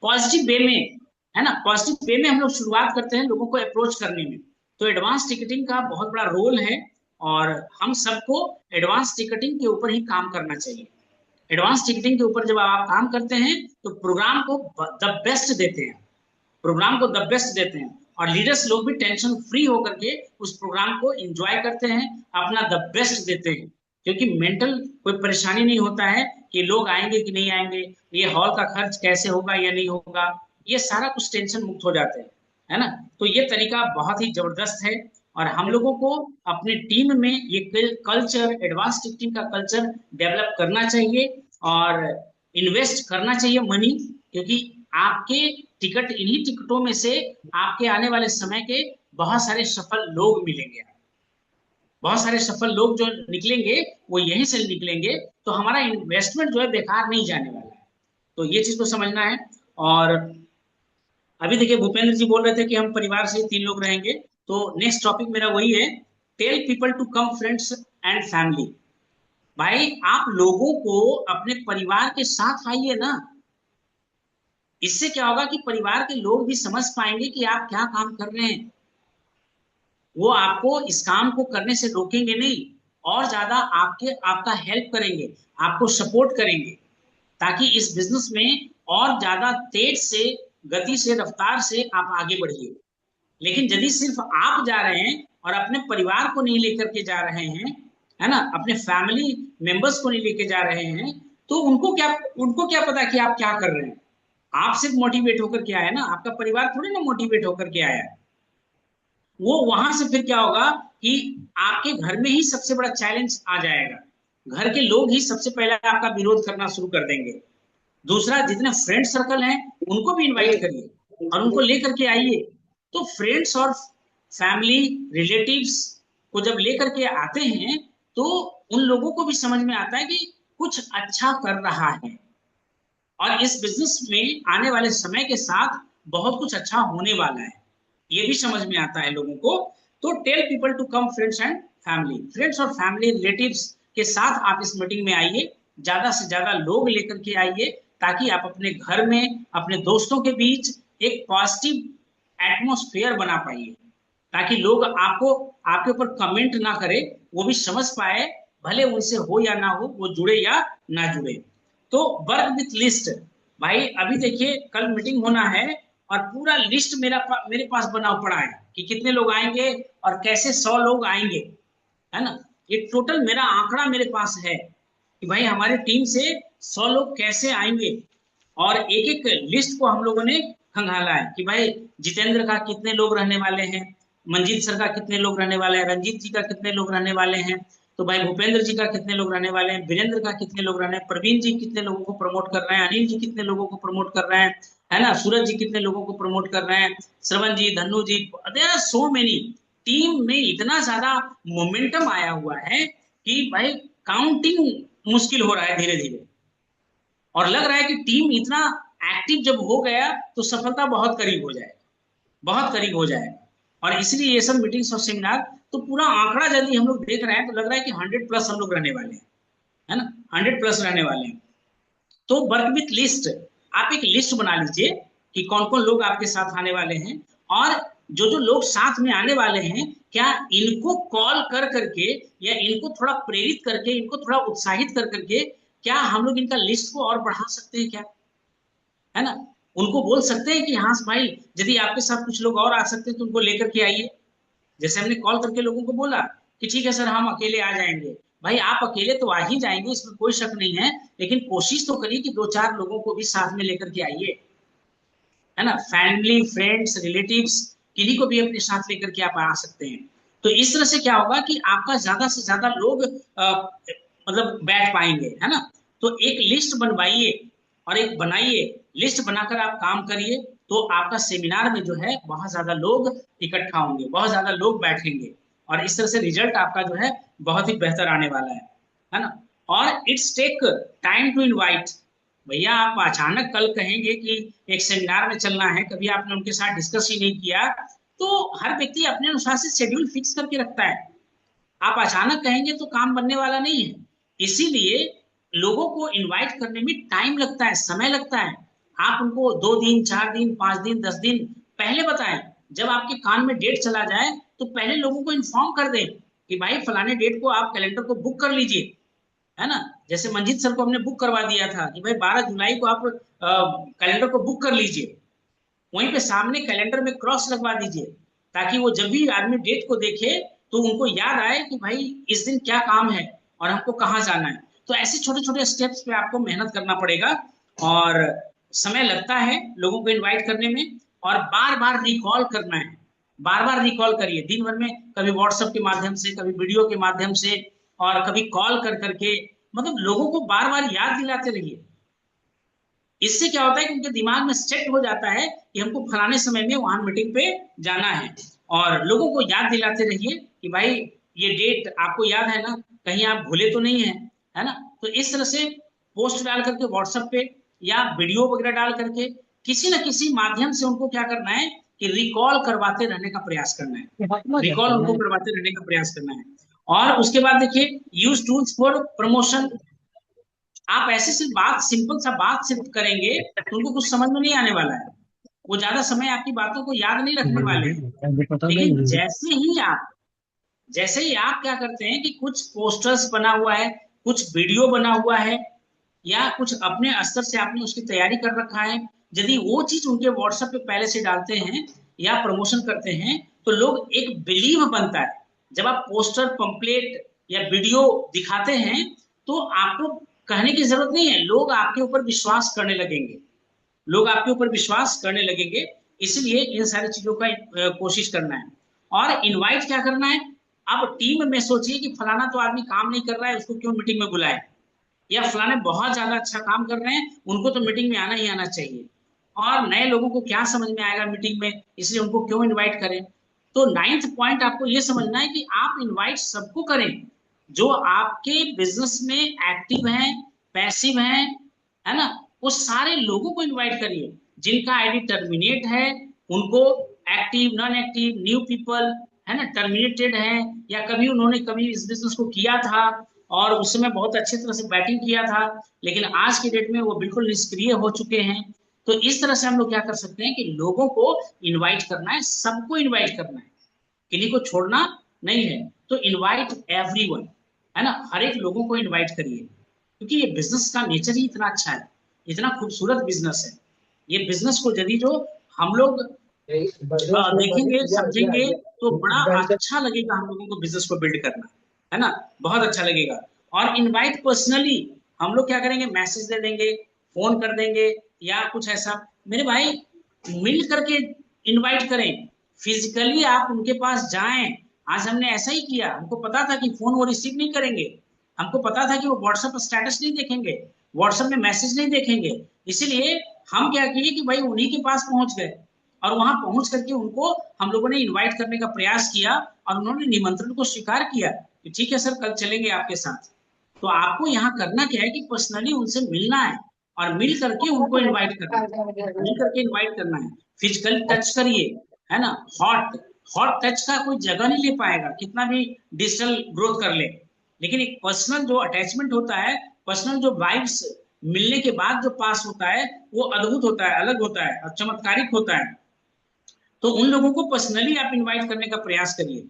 पॉजिटिव वे में, है ना, पॉजिटिव वे में हम लोग शुरुआत करते हैं लोगों को अप्रोच करने में। तो एडवांस टिकटिंग का बहुत बड़ा रोल है, और हम सबको एडवांस टिकटिंग के ऊपर ही काम करना चाहिए। एडवांस टिकटिंग के ऊपर जब आप काम करते हैं तो प्रोग्राम को द बेस्ट देते हैं, प्रोग्राम को द बेस्ट देते हैं, और लीडर्स लोग भी टेंशन फ्री होकर के उस प्रोग्राम को एंजॉय करते हैं, अपना द बेस्ट देते हैं। क्योंकि मेंटल कोई परेशानी नहीं होता है कि लोग आएंगे कि नहीं आएंगे, ये हॉल का खर्च कैसे होगा या नहीं होगा, ये सारा कुछ टेंशन मुक्त हो जाते हैं, है ना। तो ये तरीका बहुत ही जबरदस्त है, और हम लोगों को अपने टीम में ये कल्चर, एडवांस टिकटिंग का कल्चर डेवलप करना चाहिए, और इन्वेस्ट करना चाहिए मनी। क्योंकि आपके टिकट, इन्हीं टिकटों में से आपके आने वाले समय के बहुत सारे सफल लोग मिलेंगे, बहुत सारे सफल लोग जो निकलेंगे वो यहीं से निकलेंगे, तो हमारा इन्वेस्टमेंट जो है बेकार नहीं जाने वाला है। तो ये चीज को समझना है। और अभी देखिए भूपेंद्र जी बोल रहे थे कि हम परिवार से 3 लोग रहेंगे, तो नेक्स्ट टॉपिक मेरा वही है, tell people to come friends and family. भाई आप लोगों को अपने परिवार के साथ आइए ना, इससे क्या होगा कि परिवार के लोग भी समझ पाएंगे कि आप क्या काम कर रहे हैं, वो आपको इस काम को करने से रोकेंगे नहीं, और ज्यादा आपका हेल्प करेंगे, आपको सपोर्ट करेंगे, ताकि इस बिजनेस में और ज्यादा तेज से, गति से, रफ्तार से आप आगे बढ़िए। लेकिन यदि सिर्फ आप जा रहे हैं और अपने परिवार को नहीं लेकर के जा रहे हैं, है ना, अपने फैमिली मेंबर्स को नहीं लेके जा रहे हैं, तो उनको क्या पता कि आप क्या कर रहे हैं। आप सिर्फ मोटिवेट होकर के आए ना, आपका परिवार थोड़ी ना मोटिवेट होकर के आया है। वो वहां से फिर क्या होगा कि आपके घर में ही सबसे बड़ा चैलेंज आ जाएगा, घर के लोग ही सबसे पहले आपका विरोध करना शुरू कर देंगे। दूसरा, जितने फ्रेंड सर्कल हैं उनको भी इनवाइट करिए और उनको लेकर के आइए। तो फ्रेंड्स और फैमिली रिलेटिव्स को जब लेकर के आते हैं तो उन लोगों को भी समझ में आता है कि कुछ अच्छा कर रहा है, और इस बिजनेस में आने वाले समय के साथ बहुत कुछ अच्छा होने वाला है, ये भी समझ में आता है लोगों को। तो tell people to come friends and family, friends और फैमिली रिलेटिव्स के साथ आप इस मीटिंग में आइए, ज्यादा से ज्यादा लोग लेकर के आइए, ताकि आप अपने घर में, अपने दोस्तों के बीच एक पॉजिटिव एटमोस्फेयर बना पाइए, ताकि लोग आपको, आपके ऊपर कमेंट ना करे, वो भी समझ पाए, भले उनसे हो या ना हो, वो जुड़े या ना जुड़े। तो वर्क विथ लिस्ट, भाई अभी देखिए कल मीटिंग होना है, और पूरा लिस्ट मेरे पास बना पड़ा है कि कितने लोग आएंगे और कैसे 100 लोग आएंगे, है ना। ये टोटल मेरा आंकड़ा मेरे पास है कि भाई हमारी टीम से 100 लोग कैसे आएंगे, और एक एक लिस्ट को हम लोगों ने खंगाला है कि भाई जितेंद्र का कितने लोग रहने वाले हैं, मंजीत सर का कितने लोग रहने वाले हैं, रंजीत जी का कितने लोग रहने वाले हैं, तो भाई भूपेंद्र जी का कितने लोग रहने वाले हैं, वीरेंद्र का कितने लोग रहने हैं, प्रवीण जी कितने लोगों को प्रमोट कर रहे हैं, अनिल जी कितने लोगों को प्रमोट कर रहे हैं, है ना, सूरज जी कितने लोगों को प्रमोट कर रहे हैं, Shravan ji, Dhannu ji, there are so many. Team में इतना ज्यादा मोमेंटम आया हुआ है कि भाई काउंटिंग मुश्किल हो रहा है धीरे धीरे, और लग रहा है कि टीम इतना एक्टिव जब हो गया तो सफलता बहुत करीब हो जाए, बहुत करीब हो जाए। और इसलिए ये सब मीटिंग्स और सेमिनार, तो पूरा आंकड़ा यदि हम लोग देख रहे हैं तो लग रहा है कि 100+ हम लोग रहने वाले हैं, है ना, 100+ रहने वाले हैं। तो वर्क विथ लिस्ट, आप एक लिस्ट बना लीजिए कि कौन कौन लोग आपके साथ आने वाले हैं, और जो जो लोग साथ में आने वाले हैं, क्या इनको कॉल कर करके, या इनको थोड़ा प्रेरित करके, इनको थोड़ा उत्साहित कर करके, क्या हम लोग इनका लिस्ट को और बढ़ा सकते हैं क्या, है ना। उनको बोल सकते हैं कि हाँ भाई यदि आपके साथ कुछ लोग और आ सकते हैं तो उनको लेकर के आइए, जैसे हमने कॉल करके लोगों को बोला कि ठीक है सर हम अकेले आ जाएंगे, भाई आप अकेले तो आ ही जाएंगे, इसमें कोई शक नहीं है, लेकिन कोशिश तो करिए कि 2-4 लोगों को भी साथ में लेकर के आइए, है ना। फैमिली, फ्रेंड्स, रिलेटिव्स, किन्हीं को भी अपने साथ लेकर के आप आ सकते हैं। तो इस तरह से क्या होगा कि आपका ज्यादा से ज्यादा लोग मतलब बैठ पाएंगे, है ना। तो एक लिस्ट बनवाइए और एक बनाइए, लिस्ट बनाकर आप काम करिए, तो आपका सेमिनार में जो है बहुत ज्यादा लोग इकट्ठा होंगे, बहुत ज्यादा लोग बैठेंगे, और इस तरह से रिजल्ट आपका जो है बहुत ही बेहतर आने वाला है ना। और it's take time to invite. भैया आप अचानक कल कहेंगे कि एक सेमिनार में चलना है, कभी आपने उनके साथ डिस्कस ही नहीं किया, तो हर व्यक्ति अपने अनुसार से शेड्यूल फिक्स करके रखता है, आप अचानक कहेंगे तो काम बनने वाला नहीं है। इसीलिए लोगों को इनवाइट करने में टाइम लगता है, समय लगता है। आप उनको 2 दिन, 4 दिन, 5 दिन, 10 दिन पहले बताएं। जब आपके कान में डेट चला जाए तो पहले लोगों को इन्फॉर्म कर दें कि भाई फलाने डेट को आप कैलेंडर को बुक कर लीजिए, है ना। जैसे मंजीत सर को हमने बुक करवा दिया था कि भाई 12 जुलाई को आप कैलेंडर को बुक कर लीजिए, वहीं पे सामने कैलेंडर में क्रॉस लगवा दीजिए, ताकि वो जब भी आदमी डेट को देखे तो उनको याद आए कि भाई इस दिन क्या काम है और हमको कहाँ जाना है। तो ऐसे छोटे छोटे स्टेप्स पे आपको मेहनत करना पड़ेगा, और समय लगता है लोगों को इनवाइट करने में, और बार बार रिकॉल करना है, बार बार रिकॉल करिए दिन भर में, कभी व्हाट्सएप के माध्यम से, कभी वीडियो के माध्यम से, और कभी कॉल कर करके, मतलब लोगों को बार बार याद दिलाते रहिए। इससे क्या होता है कि उनके दिमाग में सेट हो जाता है कि हमको फलाने समय में वहां मीटिंग पे जाना है, और लोगों को याद दिलाते रहिए कि भाई ये डेट आपको याद है ना, कहीं आप भूले तो नहीं है ना। तो इस तरह से पोस्ट डाल करके व्हाट्सएप पे, या वीडियो वगैरह डाल करके, किसी न किसी माध्यम से उनको क्या करना है कि रिकॉल करवाते रहने का प्रयास करना है, रिकॉल उनको करवाते रहने का प्रयास करना है। और उसके बाद देखिए, यूज टूल्स फॉर प्रमोशन। आप ऐसे सिर्फ बात, सिंपल सा बात सिर्फ करेंगे तो उनको कुछ समझ में नहीं आने वाला है, वो ज्यादा समय आपकी बातों को याद नहीं रखने वाले हैं। लेकिन जैसे ही आप क्या करते हैं कि कुछ पोस्टर्स बना हुआ है, कुछ वीडियो बना हुआ है, या कुछ अपने स्तर से आपने उसकी तैयारी कर रखा है, यदि वो चीज उनके व्हाट्सएप पे पहले से डालते हैं या प्रमोशन करते हैं, तो लोग एक बिलीव बनता है। जब आप पोस्टर, पंपलेट या वीडियो दिखाते हैं तो आपको कहने की जरूरत नहीं है, लोग आपके ऊपर विश्वास करने लगेंगे, लोग आपके ऊपर विश्वास करने लगेंगे। इसलिए इन सारी चीजों का कोशिश करना है। और इनवाइट क्या करना है, अब टीम में सोचिए कि फलाना तो आदमी काम नहीं कर रहा है, उसको क्यों मीटिंग में बुलाए, या फलाने बहुत ज्यादा अच्छा काम कर रहे हैं, उनको तो मीटिंग में आना ही आना चाहिए, और नए लोगों को क्या समझ में आएगा मीटिंग में, इसलिए उनको क्यों इनवाइट करें। तो 9th पॉइंट आपको यह समझना है कि आप इनवाइट सबको करें जो आपके बिजनेस में एक्टिव हैं, पैसिव हैं, है ना। वो सारे लोगों को इनवाइट करिए, जिनका आईडी टर्मिनेट है उनको, active, non active, new people, है ना, टर्मिनेटेड है, या कभी उन्होंने कभी इस बिजनेस को किया था और उस समय बहुत अच्छी तरह से बैटिंग किया था, लेकिन आज के डेट में वो बिल्कुल निष्क्रिय हो चुके हैं। तो इस तरह से हम लोग क्या कर सकते हैं कि लोगों को इनवाइट करना है, सबको इनवाइट करना है, किन्हीं को छोड़ना नहीं है। तो इनवाइट एवरीवन, है ना, हर एक लोगों को इनवाइट करिए, क्योंकि ये बिजनेस का नेचर ही इतना अच्छा है, इतना खूबसूरत बिजनेस है। ये बिजनेस को यदि जो हम लोग देखेंगे, समझेंगे, तो बड़ा अच्छा लगेगा हम लोगों को बिजनेस को बिल्ड करना, है ना, बहुत अच्छा लगेगा। और इनवाइट पर्सनली हम लोग क्या करेंगे, मैसेज दे देंगे, फोन कर देंगे, या कुछ ऐसा। मेरे भाई मिल करके इनवाइट करें, फिजिकली आप उनके पास जाएं। आज हमने ऐसा ही किया, हमको पता था कि फोन वो रिसीव नहीं करेंगे, हमको पता था कि वो व्हाट्सएप स्टेटस नहीं देखेंगे, व्हाट्सएप में मैसेज नहीं देखेंगे, इसीलिए हम क्या किए कि भाई उन्हीं के पास पहुंच गए, और वहां पहुंच करके उनको हम लोगों ने इनवाइट करने का प्रयास किया, और उन्होंने निमंत्रण को स्वीकार किया कि ठीक है सर कल चलेंगे आपके साथ। तो आपको यहाँ करना क्या है कि पर्सनली उनसे मिलना है, और मिल करके उनको इनवाइट करना है, मिल करके इनवाइट करना है, फिजिकल टच करिए, है ना। हॉट हॉट टच का कोई जगह नहीं ले पाएगा, कितना भी डिजिटल ग्रोथ कर ले, लेकिन एक पर्सनल जो अटैचमेंट होता है, पर्सनल जो वाइब्स मिलने के बाद जो पास होता है, वो अद्भुत होता है, अलग होता है और चमत्कारिक होता है। तो उन लोगों को पर्सनली आप इनवाइट करने का प्रयास करिए,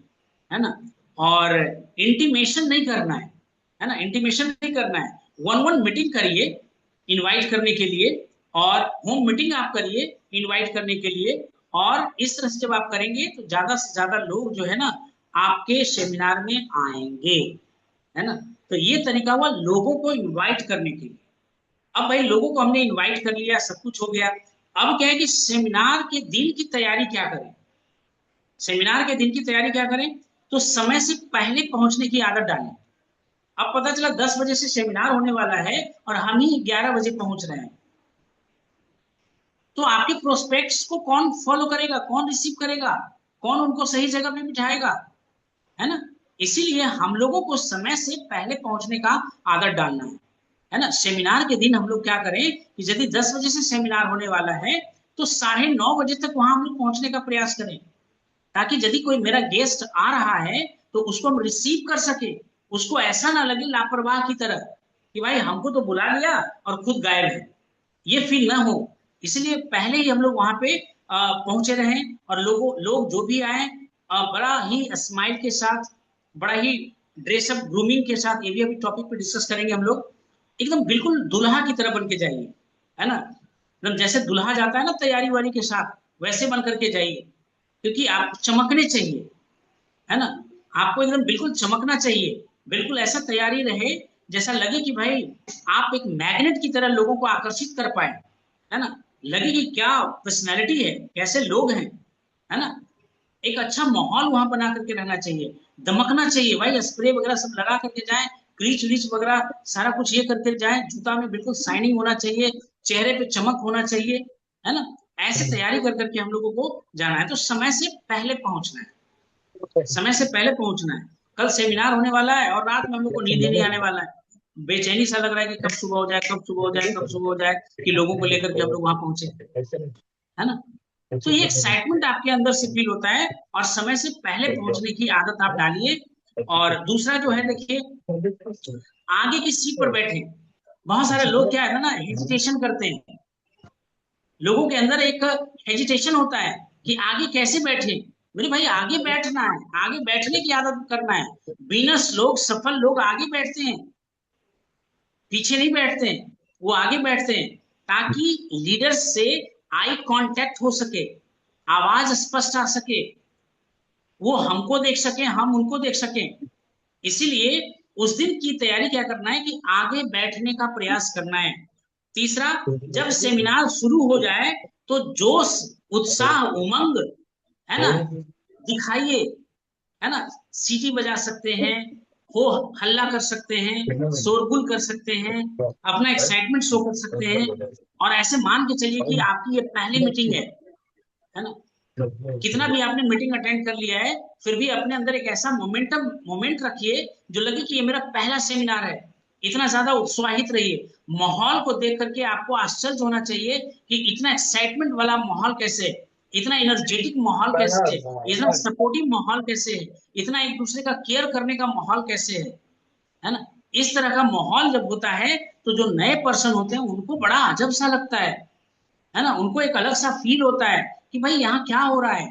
है ना। और इंटीमेशन नहीं करना है ना, इंटीमेशन नहीं करना है, 1-1 मीटिंग करिए इनवाइट करने के लिए, और होम मीटिंग आप करिए इनवाइट करने के लिए, और इस तरह से जब आप करेंगे तो ज्यादा से ज्यादा लोग जो है ना आपके सेमिनार में आएंगे, है ना। तो ये तरीका हुआ लोगों को इनवाइट करने के लिए। अब भाई लोगों को हमने इनवाइट कर लिया, सब कुछ हो गया। अब क्या है कि सेमिनार के दिन की तैयारी क्या करें। सेमिनार के दिन की तैयारी क्या करें, तो समय से पहले पहुंचने की आदत डालें। अब पता चला 10 बजे से सेमिनार होने वाला है और हम ही 11 बजे पहुंच रहे हैं, तो आपके प्रोस्पेक्ट्स को कौन फॉलो करेगा, कौन रिसीव करेगा, कौन उनको सही जगह पे बिठाएगा, है ना। इसीलिए हम लोगों को समय से पहले पहुंचने का आदत डालना है ना। सेमिनार के दिन हम लोग क्या करें कि यदि 10 बजे से सेमिनार होने वाला है तो 9:30 बजे तक वहां हम लोग पहुंचने का प्रयास करें, ताकि यदि कोई मेरा गेस्ट आ रहा है तो उसको हम रिसीव कर सके, उसको ऐसा ना लगे लापरवाह की तरह कि भाई हमको तो बुला लिया और खुद गायब है, ये फील ना हो। इसलिए पहले ही हम लोग वहां पे पहुंचे रहें और लोग जो भी आए बड़ा ही स्माइल के साथ, बड़ा ही ड्रेसअप ग्रूमिंग के साथ, ये भी अभी टॉपिक पे डिस्कस करेंगे हम लोग। एकदम बिल्कुल दुल्हा की तरह बन के जाइए, है ना। मतलब जैसे दुल्हा जाता है ना तैयारी वारी के साथ, वैसे बन करके जाइए, क्योंकि आप चमकने चाहिए, है ना। आपको एकदम बिल्कुल चमकना चाहिए, बिल्कुल ऐसा तैयारी रहे जैसा लगे कि भाई आप एक मैग्नेट की तरह लोगों को आकर्षित कर पाए, है ना। लगे कि क्या पर्सनैलिटी है, कैसे लोग हैं, है ना। एक अच्छा माहौल वहां बना करके रहना चाहिए, दमकना चाहिए भाई, स्प्रे वगैरह सब लगा करके जाए, क्रीच वीच वगैरह सारा कुछ ये करके जाए, जूता में बिल्कुल शाइनिंग होना चाहिए, चेहरे पे चमक होना चाहिए, है ना। ऐसे तैयारी कर करके हम लोगों को जाना है, तो समय से पहले पहुंचना है, समय से पहले पहुंचना है। कल सेमिनार होने वाला है और रात में हम लोग को नींद ही नहीं आने वाला है, बेचैनी सा लग रहा है कि कब सुबह हो जाए, कब सुबह हो जाए, कब सुबह हो जाए, कि लोगों को लेकर के हम लोग वहां पहुंचे, है ना। तो ये एक्साइटमेंट आपके अंदर से फील होता है, और समय से पहले पहुंचने की आदत आप डालिए। और दूसरा जो है देखिए, आगे की सीट पर बैठे। बहुत सारे लोग क्या है ना हेजिटेशन करते हैं, लोगों के अंदर एक हेजिटेशन होता है कि आगे कैसे बैठे। मेरे भाई आगे बैठना है, आगे बैठने की आदत करना है। बिजनेस लोग, सफल लोग आगे बैठते हैं, पीछे नहीं बैठते हैं, वो आगे बैठते हैं, ताकि लीडर से आई कांटेक्ट हो सके, आवाज स्पष्ट आ सके, वो हमको देख सके, हम उनको देख सके। इसीलिए उस दिन की तैयारी क्या करना है कि आगे बैठने का प्रयास करना है। तीसरा, जब सेमिनार शुरू हो जाए तो जोश, उत्साह, उमंग, है ना, दिखाइए, है ना। सीटी बजा सकते हैं, हो हल्ला कर सकते हैं, शोरगुल कर सकते हैं, अपना एक्साइटमेंट शो कर सकते हैं, और ऐसे मान के चलिए कि आपकी ये पहली मीटिंग है ना। कितना भी आपने मीटिंग अटेंड कर लिया है, फिर भी अपने अंदर एक ऐसा मोमेंट रखिए जो लगे कि ये मेरा पहला सेमिनार है। इतना ज्यादा उत्साहित रहिए, माहौल को देख करके आपको आश्चर्य होना चाहिए कि इतना एक्साइटमेंट वाला माहौल कैसे है, इतना एनर्जेटिक माहौल कैसे है, इतना सपोर्टिव माहौल कैसे है, इतना एक दूसरे का केयर करने का माहौल कैसे है ना। इस तरह का माहौल जब होता है तो जो नए पर्सन होते हैं उनको बड़ा अजब सा लगता है ना। उनको एक अलग सा फील होता है कि भाई यहाँ क्या हो रहा है,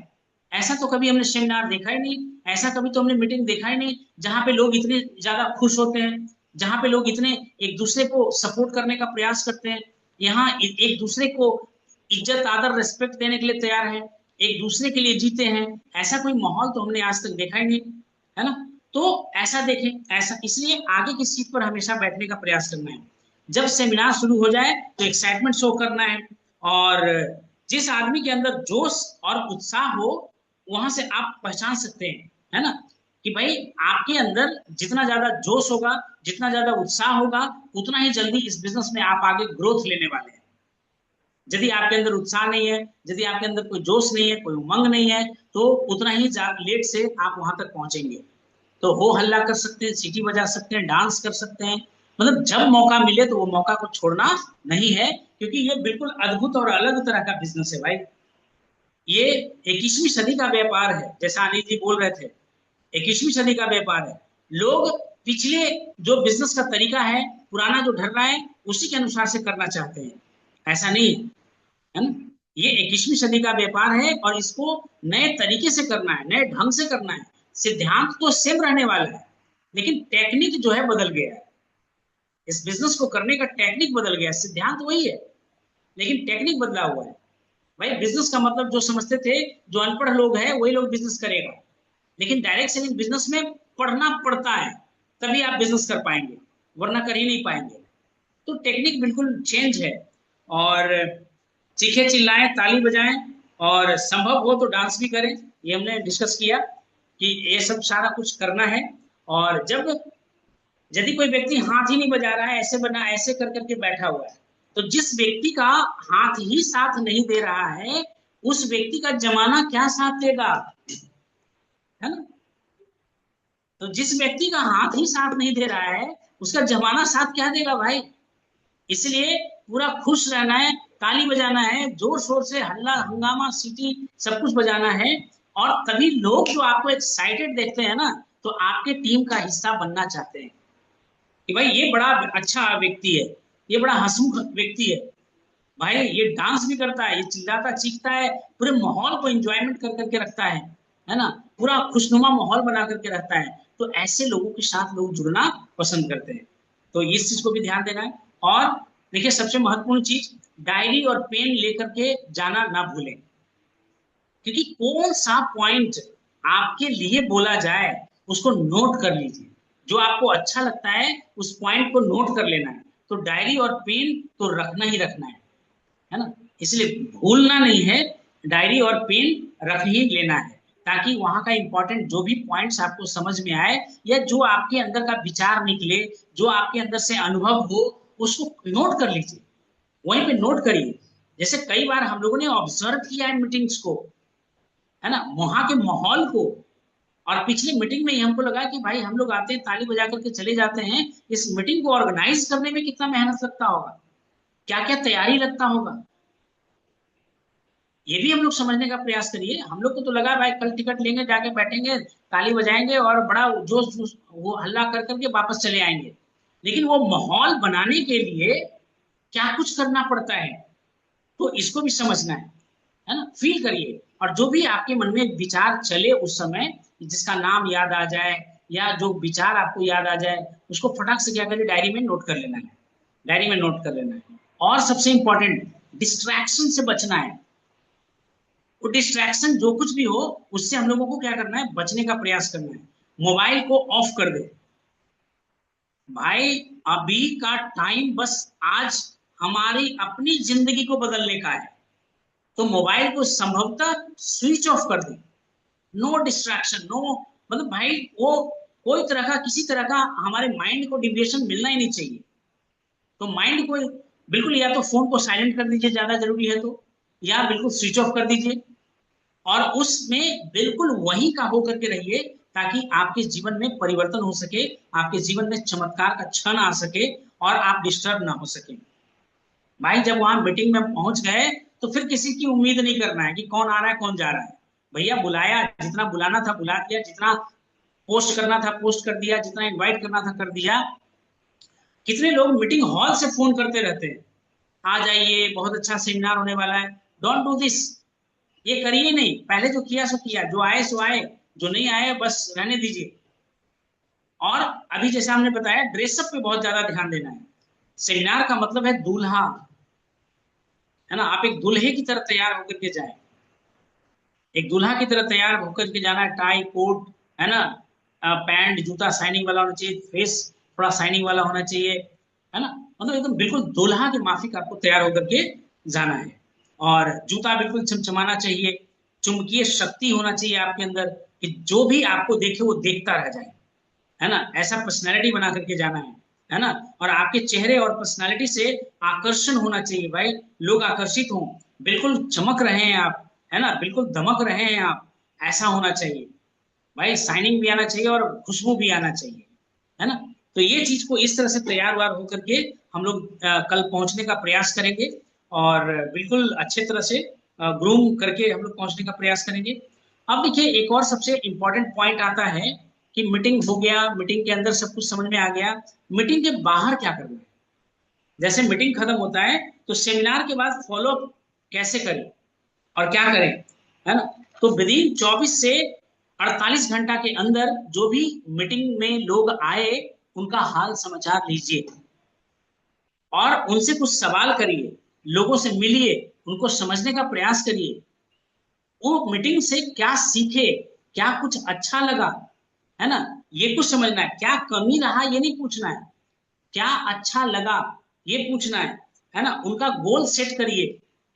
ऐसा तो कभी हमने सेमिनार देखा ही नहीं, ऐसा कभी तो हमने मीटिंग देखा ही नहीं जहां पे लोग इतने ज्यादा खुश होते हैं, जहां पे लोग इतने एक दूसरे को सपोर्ट करने का प्रयास करते हैं, यहाँ एक दूसरे को इज्जत आदर रिस्पेक्ट देने के लिए तैयार है, एक दूसरे के लिए जीते हैं। ऐसा कोई माहौल तो हमने आज तक देखा ही नहीं, है ना। तो ऐसा देखें, ऐसा इसलिए आगे की सीट पर हमेशा बैठने का प्रयास करना है। जब सेमिनार शुरू हो जाए तो एक्साइटमेंट शो करना है, और जिस आदमी के अंदर जोश और उत्साह हो वहां से आप पहचान सकते हैं, है ना, कि भाई आपके अंदर जितना ज्यादा जोश होगा, जितना ज्यादा उत्साह होगा, उतना ही जल्दी इस बिजनेस में आप आगे ग्रोथ लेने वाले हैं। यदि आपके अंदर उत्साह नहीं है, यदि आपके अंदर कोई जोश नहीं है, कोई उमंग नहीं है, तो उतना ही लेट से आप वहां तक पहुंचेंगे। तो हो हल्ला कर सकते हैं, सीटी बजा सकते हैं, डांस कर सकते हैं, मतलब जब मौका मिले तो वो मौका को छोड़ना नहीं है, क्योंकि ये बिल्कुल अद्भुत और अलग तरह का बिजनेस है भाई। ये 21वीं सदी का व्यापार है, जैसा अनिल जी बोल रहे थे, 21वीं सदी का व्यापार है। लोग पिछले जो बिजनेस का तरीका है, पुराना जो ढर रहा है, उसी के अनुसार से करना चाहते हैं, ऐसा नहीं है ना। ये 21वीं सदी का व्यापार है और इसको नए तरीके से करना है, नए ढंग से करना है। सिद्धांत तो सेम रहने वाला है, लेकिन टेक्निक जो है बदल गया है। इस बिजनेस को करने का टेक्निक बदल गया है, सिद्धांत वही है लेकिन टेक्निक बदला हुआ है। भाई बिजनेस का मतलब जो समझते थे, जो अनपढ़ लोग हैं वही लोग बिजनेस करेगा, लेकिन डायरेक्ट सेलिंग बिजनेस में पढ़ना पड़ता है, तभी आप बिजनेस कर पाएंगे, वरना कर ही नहीं पाएंगे। तो टेक्निक बिल्कुल चेंज है। और चीखे चिल्लाएं, ताली बजाएं, और संभव हो तो डांस भी करें, ये हमने डिस्कस किया कि ये सब सारा कुछ करना है। और जब यदि कोई व्यक्ति हाथ ही नहीं बजा रहा है, ऐसे बना ऐसे कर करके बैठा हुआ है, तो जिस व्यक्ति का हाथ ही साथ नहीं दे रहा है, उस व्यक्ति का जमाना क्या साथ देगा, है ना। तो जिस व्यक्ति का हाथ ही साथ नहीं दे रहा है, उसका जमाना साथ क्या देगा भाई। इसलिए पूरा खुश रहना है, ताली बजाना है, जोर शोर से हल्ला हंगामा सीटी सब कुछ बजाना है। और तभी लोग जो आपको एक्साइटेड देखते हैं ना, तो आपके टीम का हिस्सा बनना चाहते हैं कि भाई ये बड़ा अच्छा व्यक्ति है, ये बड़ा हंसमुख व्यक्ति है, भाई ये डांस भी करता है, ये चिल्लाता चीखता है, पूरे माहौल को एंजॉयमेंट कर करके रखता है ना, पूरा खुशनुमा माहौल बना करके रखता है। तो ऐसे लोगों के साथ लोग जुड़ना पसंद करते हैं। तो इस चीज को भी ध्यान देना है। और देखिए सबसे महत्वपूर्ण चीज, डायरी और पेन लेकर के जाना ना भूलें, क्योंकि कौन सा पॉइंट आपके लिए बोला जाए उसको नोट कर लीजिए। जो आपको अच्छा लगता है उस पॉइंट को नोट कर लेना है। तो डायरी और पेन तो रखना ही रखना है ना। इसलिए भूलना नहीं है, डायरी और पेन रख ही लेना है, ताकि वहां का इंपॉर्टेंट जो भी पॉइंट्स आपको समझ में आए, या जो आपके अंदर का विचार निकले, जो आपके अंदर से अनुभव हो, उसको नोट कर लीजिए, वहीं पे नोट करिए। जैसे कई बार हम लोगों ने ऑब्जर्व किया है मीटिंग्स को, है ना, वहां के माहौल को। और पिछली मीटिंग में ही हमको लगा कि भाई हम लोग आते हैं ताली बजा करके चले जाते हैं, इस मीटिंग को ऑर्गेनाइज करने में कितना मेहनत लगता होगा, क्या क्या तैयारी लगता होगा, ये भी हम लोग समझने का प्रयास करिए। हम लोग को तो लगा भाई कल टिकट लेंगे, जाके बैठेंगे, ताली बजाएंगे और बड़ा जोश जोश वो हल्ला कर करके वापस चले आएंगे। लेकिन वो माहौल बनाने के लिए क्या कुछ करना पड़ता है, तो इसको भी समझना है ना, फील करिए। और जो भी आपके मन में विचार चले उस समय, जिसका नाम याद आ जाए या जो विचार आपको याद आ जाए, उसको फटाक से क्या करिए, डायरी में नोट कर लेना है, डायरी में नोट कर लेना है। और सबसे इंपॉर्टेंट, डिस्ट्रैक्शन से बचना है। वो डिस्ट्रैक्शन जो कुछ भी हो, उससे हम लोगों को क्या करना है, बचने का प्रयास करना है। मोबाइल को ऑफ कर दे भाई, अभी का टाइम बस आज हमारी अपनी जिंदगी को बदलने का है। तो मोबाइल को संभवतः स्विच ऑफ कर दे, नो डिस्ट्रैक्शन, नो, मतलब भाई वो कोई तरह का किसी तरह का हमारे माइंड को डिविएशन मिलना ही नहीं चाहिए। तो माइंड को बिल्कुल, या तो फोन को साइलेंट कर दीजिए ज्यादा जरूरी है तो, या बिल्कुल स्विच ऑफ कर दीजिए, और उसमें बिल्कुल वही का होकर के रहिए, ताकि आपके जीवन में परिवर्तन हो सके, आपके जीवन में चमत्कार का क्षण आ सके, और आप डिस्टर्ब ना हो सके। भाई जब वहां मीटिंग में पहुंच गए, तो फिर किसी की उम्मीद नहीं करना है कि कौन आ रहा है कौन जा रहा है। भैया बुलाया, जितना बुलाना था बुला दिया, जितना पोस्ट करना था पोस्ट कर दिया, जितना इनवाइट करना था कर दिया। कितने लोग मीटिंग हॉल से फोन करते रहते हैं, आ जाइए बहुत अच्छा सेमिनार होने वाला है। डोंट डू दिस, ये करिए नहीं। पहले जो किया सो किया, जो आए सो आए, जो नहीं आए बस रहने दीजिए। और अभी जैसे हमने बताया, ड्रेसअप पे बहुत ज्यादा ध्यान देना है। सेमिनार का मतलब है दूल्हा, है ना, आप एक दूल्हे की तरह तैयार होकर के जाए, एक दूल्हा की तरह तैयार होकर के जाना है, टाई कोट, है ना, पैंट जूता शाइनिंग वाला होना चाहिए, फेस थोड़ा शाइनिंग वाला होना चाहिए, है ना, मतलब एकदम बिल्कुल दूल्हा के माफिक आपको तैयार होकर के जाना है। और जूता बिल्कुल चमचमाना चाहिए, चुंबकीय शक्ति होना चाहिए आपके अंदर, कि जो भी आपको देखे वो देखता रह जाए, है ना, ऐसा पर्सनैलिटी बना करके जाना है ना। और आपके चेहरे और पर्सनैलिटी से आकर्षण होना चाहिए भाई, लोग आकर्षित हों, बिल्कुल चमक रहे हैं आप, है ना, बिल्कुल दमक रहे हैं आप, ऐसा होना चाहिए भाई। साइनिंग भी आना चाहिए और खुशबू भी आना चाहिए, है ना। तो ये चीज को इस तरह से तैयार वार होकर के हम लोग कल पहुंचने का प्रयास करेंगे, और बिल्कुल अच्छे तरह से ग्रूम करके हम लोग पहुंचने का प्रयास करेंगे। अब देखिए एक और सबसे इंपॉर्टेंट पॉइंट आता है कि मीटिंग हो गया, मीटिंग के अंदर सब कुछ समझ में आ गया, मीटिंग के बाहर क्या करना है। जैसे मीटिंग खत्म होता है, तो सेमिनार के बाद फॉलो अप कैसे करें और क्या करें, है ना। तो विद इन 24 से 48 घंटा के अंदर जो भी मीटिंग में लोग आए, उनका हाल समाचार लीजिए और उनसे कुछ सवाल करिए, लोगों से मिलिए, उनको समझने का प्रयास करिए, वो मीटिंग से क्या सीखे, क्या कुछ अच्छा लगा, है ना, ये कुछ समझना है। क्या कमी रहा ये नहीं पूछना है, क्या अच्छा लगा ये पूछना है ना। उनका गोल सेट करिए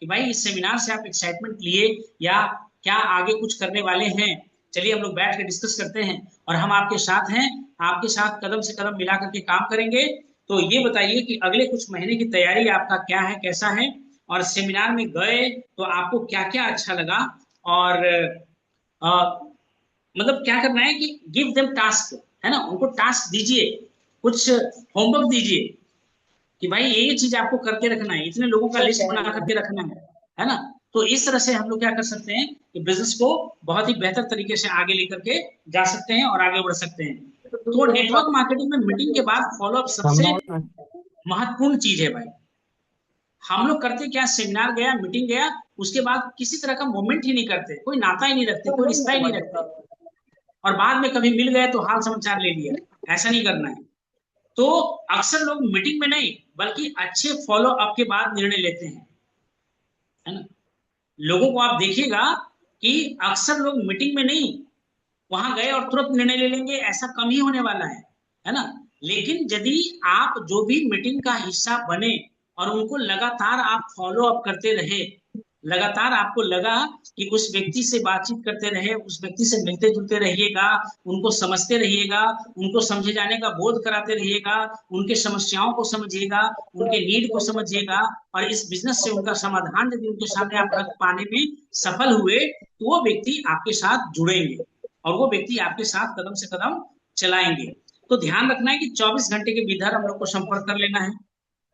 कि भाई इस सेमिनार से आप एक्साइटमेंट लिए या क्या आगे कुछ करने वाले हैं, चलिए हम लोग बैठ के डिस्कस करते हैं और हम आपके साथ हैं, आपके साथ कदम से कदम मिला करके काम करेंगे। तो ये बताइए कि अगले कुछ महीने की तैयारी आपका क्या है, कैसा है, और सेमिनार में गए तो आपको क्या क्या अच्छा लगा, और मतलब क्या करना है कि गिव देम टास्क, है ना, उनको टास्क दीजिए, कुछ होमवर्क दीजिए कि भाई ये चीज आपको करके रखना है, इतने लोगों का लिस्ट बना करके रखना है ना। तो इस तरह से हम लोग क्या कर सकते हैं कि बिजनेस को बहुत ही बेहतर तरीके से आगे लेकर के जा सकते हैं और आगे बढ़ सकते हैं। तो नेटवर्क मार्केटिंग में मीटिंग के बाद फॉलोअप सबसे महत्वपूर्ण चीज है भाई। हम लोग करते क्या, सेमिनार गया, मीटिंग गया, उसके बाद किसी तरह का मूवमेंट ही नहीं करते, कोई नाता ही नहीं रखते, कोई रिश्ता ही नहीं रखते, और बाद में कभी मिल गए तो हाल समाचार ले लिया। ऐसा नहीं करना है। तो अक्सर लोग मीटिंग में नहीं बल्कि अच्छे फॉलो अप के बाद निर्णय लेते हैं, है ना। लोगों को आप देखिएगा कि अक्सर लोग मीटिंग में नहीं, वहां गए और तुरंत निर्णय ले लेंगे, ऐसा कम ही होने वाला है ना। लेकिन यदि आप जो भी मीटिंग का हिस्सा बने और उनको लगातार आप फॉलो अप करते रहे, लगातार आपको लगा कि उस व्यक्ति से बातचीत करते रहे, उस व्यक्ति से मिलते जुलते रहिएगा, उनको समझते रहिएगा, उनको समझे जाने का बोध कराते रहिएगा, उनके समस्याओं को समझिएगा, उनके नीड को समझिएगा, और इस बिजनेस से उनका समाधान यदि उनके सामने आप रख पाने में सफल हुए तो वो व्यक्ति आपके साथ जुड़ेंगे और वो व्यक्ति आपके साथ कदम से कदम चलाएंगे। तो ध्यान रखना है कि 24 घंटे के भीतर हम लोग को संपर्क कर लेना है,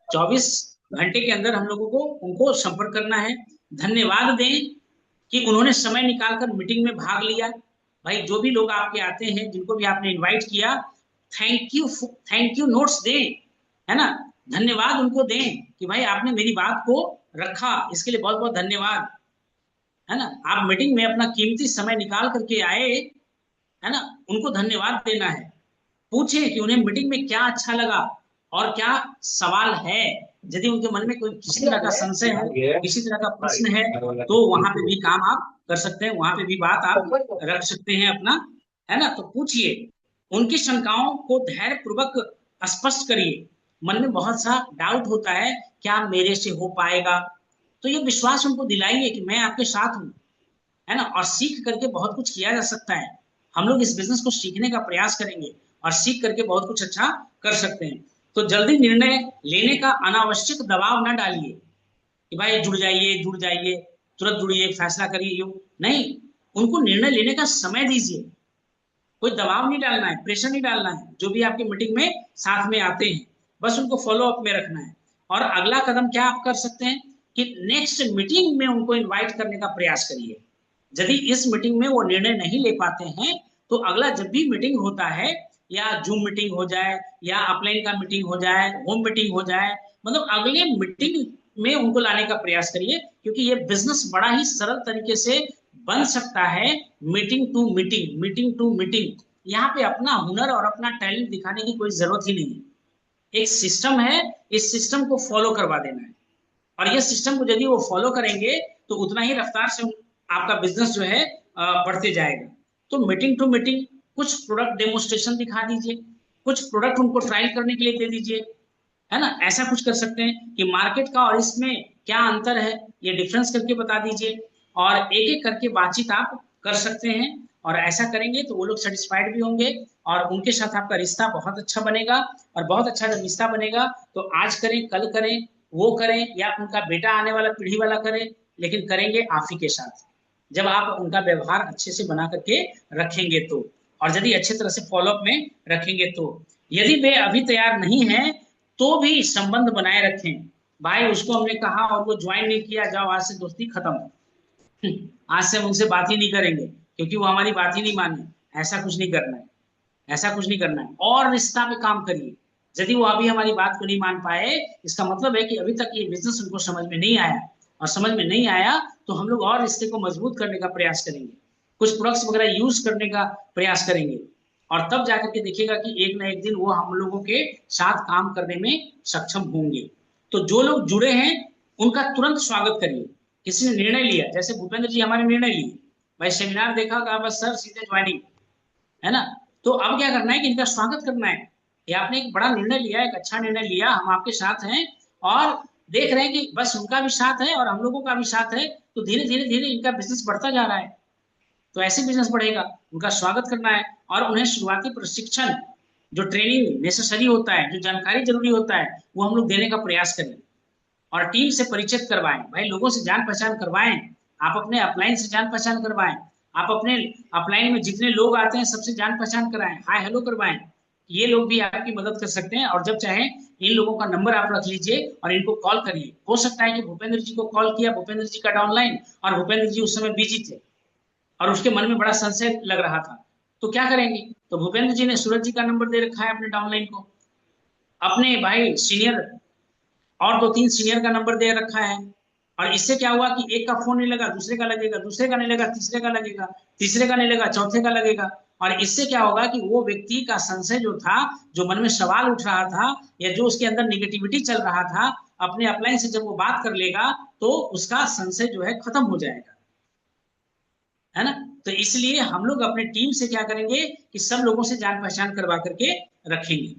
24 घंटे के अंदर हम लोगों को उनको संपर्क करना है। धन्यवाद दें कि उन्होंने समय निकालकर मीटिंग में भाग लिया। भाई जो भी लोग आपके आते हैं, जिनको भी आपने इनवाइट किया, थैंक यू नोट्स दें, है ना, धन्यवाद उनको दें कि भाई आपने मेरी बात को रखा, इसके लिए बहुत बहुत धन्यवाद, है ना। आप मीटिंग में अपना कीमती समय निकाल करके आए, है ना, उनको धन्यवाद देना है। पूछे कि उन्हें मीटिंग में क्या अच्छा लगा और क्या सवाल है। यदि उनके मन में कोई किसी तरह का संशय है, किसी तरह का प्रश्न है, तो वहां पे भी काम आप कर सकते हैं, वहां पे भी बात आप रख सकते हैं अपना, है ना। तो पूछिए, उनकी शंकाओं को धैर्य पूर्वक स्पष्ट करिए। मन में बहुत सा डाउट होता है, क्या मेरे से हो पाएगा, तो ये विश्वास उनको दिलाइए कि मैं आपके साथ हूँ, है ना। और सीख करके बहुत कुछ किया जा सकता है। हम लोग इस बिजनेस को सीखने का प्रयास करेंगे और सीख करके बहुत कुछ अच्छा कर सकते हैं। तो जल्दी निर्णय लेने का अनावश्यक दबाव ना डालिए कि भाई जुड़ जाइए, तुरंत जुड़िए, फैसला करिए, यूं नहीं। उनको निर्णय लेने का समय दीजिए, कोई दबाव नहीं डालना है, प्रेशर नहीं डालना है। जो भी आपके मीटिंग में साथ में आते हैं, बस उनको फॉलो अप में रखना है। और अगला कदम क्या आप कर सकते हैं कि नेक्स्ट मीटिंग में उनको इन्वाइट करने का प्रयास करिए। यदि इस मीटिंग में वो निर्णय नहीं ले पाते हैं तो अगला जब भी मीटिंग होता है, या जूम मीटिंग हो जाए या अपलाइन का मीटिंग हो जाए, होम मीटिंग हो जाए, मतलब अगले मीटिंग में उनको लाने का प्रयास करिए, क्योंकि ये बिजनेस बड़ा ही सरल तरीके से बन सकता है। Meeting to meeting, meeting to meeting, यहाँ पे अपना हुनर और अपना टैलेंट दिखाने की कोई जरूरत ही नहीं है। एक सिस्टम है, इस सिस्टम को फॉलो करवा देना है, और ये सिस्टम को यदि वो फॉलो करेंगे तो उतना ही रफ्तार से आपका बिजनेस जो है बढ़ते जाएगा। तो मीटिंग टू मीटिंग कुछ प्रोडक्ट डेमोस्ट्रेशन दिखा दीजिए, कुछ प्रोडक्ट उनको ट्रायल करने के लिए दे दीजिए, है ना। ऐसा कुछ कर सकते हैं कि मार्केट का और इसमें क्या अंतर है, ये डिफरेंस करके बता दीजिए, और एक एक करके बातचीत आप कर सकते हैं। और ऐसा करेंगे तो वो लोग सेटिस्फाइड भी होंगे और उनके साथ आपका रिश्ता बहुत अच्छा बनेगा। और बहुत अच्छा जब रिश्ता बनेगा तो आज करें, कल करें, वो करें, या उनका बेटा आने वाला पीढ़ी वाला करे, लेकिन करेंगे आप ही के साथ, जब आप उनका व्यवहार अच्छे से बना करके रखेंगे तो, और यदि अच्छे तरह से फॉलोअप में रखेंगे तो। यदि वे अभी तैयार नहीं है तो भी संबंध बनाए रखें। भाई उसको हमने कहा और वो ज्वाइन नहीं किया, जाओ आज से दोस्ती खत्म, आज से हम उनसे बात ही नहीं करेंगे क्योंकि वो हमारी बात ही नहीं माने। ऐसा कुछ नहीं करना है, ऐसा कुछ नहीं करना है। और रिश्ता पे काम करिए। यदि वो अभी हमारी बात को नहीं मान पाए, इसका मतलब है कि अभी तक ये बिजनेस उनको समझ में नहीं आया, और समझ में नहीं आया तो हम लोग और रिश्ते को मजबूत करने का प्रयास करेंगे, कुछ प्रोडक्ट्स वगैरह यूज करने का प्रयास करेंगे, और तब जाकर के देखिएगा कि एक ना एक दिन वो हम लोगों के साथ काम करने में सक्षम होंगे। तो जो लोग जुड़े हैं उनका तुरंत स्वागत करिए, किसी ने निर्णय लिया, जैसे भूपेंद्र जी हमारे निर्णय लिए, भाई सेमिनार देखा कहा बस सर सीधे ज्वाइनिंग, है ना। तो अब क्या करना है कि इनका स्वागत करना है कि आपने एक बड़ा निर्णय लिया, एक अच्छा निर्णय लिया, हम आपके साथ हैं, और देख रहे हैं कि बस उनका भी साथ है और हम लोगों का भी साथ है, तो धीरे धीरे धीरे इनका बिजनेस बढ़ता जा रहा है। तो ऐसे बिजनेस बढ़ेगा, उनका स्वागत करना है, और उन्हें शुरुआती प्रशिक्षण, जो ट्रेनिंग नेसेसरी होता है, जो जानकारी जरूरी होता है, वो हम लोग देने का प्रयास करें, और टीम से परिचित करवाएं, भाई लोगों से जान पहचान करवाएं, आप अपने अपलाइन से जान पहचान करवाएं, आप अपने अपलाइन में जितने लोग आते हैं सबसे जान पहचान कराएं, हाय हेलो करवाएं, ये लोग भी आपकी मदद कर सकते हैं। और जब चाहे इन लोगों का नंबर आप रख लीजिए और इनको कॉल करिए। हो सकता है कि भूपेंद्र जी को कॉल किया, भूपेंद्र जी का डाउनलाइन, और भूपेंद्र जी उस समय बिजी थे और उसके मन में बड़ा संशय लग रहा था, तो क्या करेंगे, तो भूपेंद्र जी ने सूरज जी का नंबर दे रखा है अपने डाउनलाइन को, अपने भाई सीनियर और दो तीन सीनियर का नंबर दे रखा है, और इससे क्या हुआ कि एक का फोन नहीं लगा, दूसरे का लगेगा, दूसरे का नहीं लगा, तीसरे का लगेगा, तीसरे का नहीं लगा, चौथे का लगेगा, और इससे क्या होगा कि वो व्यक्ति का संशय जो था, जो मन में सवाल उठ रहा था, या जो उसके अंदर निगेटिविटी चल रहा था, अपने अपलाइन से जब वो बात कर लेगा तो उसका संशय जो है खत्म हो जाएगा, है ना। तो इसलिए हम लोग अपने टीम से क्या करेंगे कि सब लोगों से जान पहचान करवा करके रखेंगे,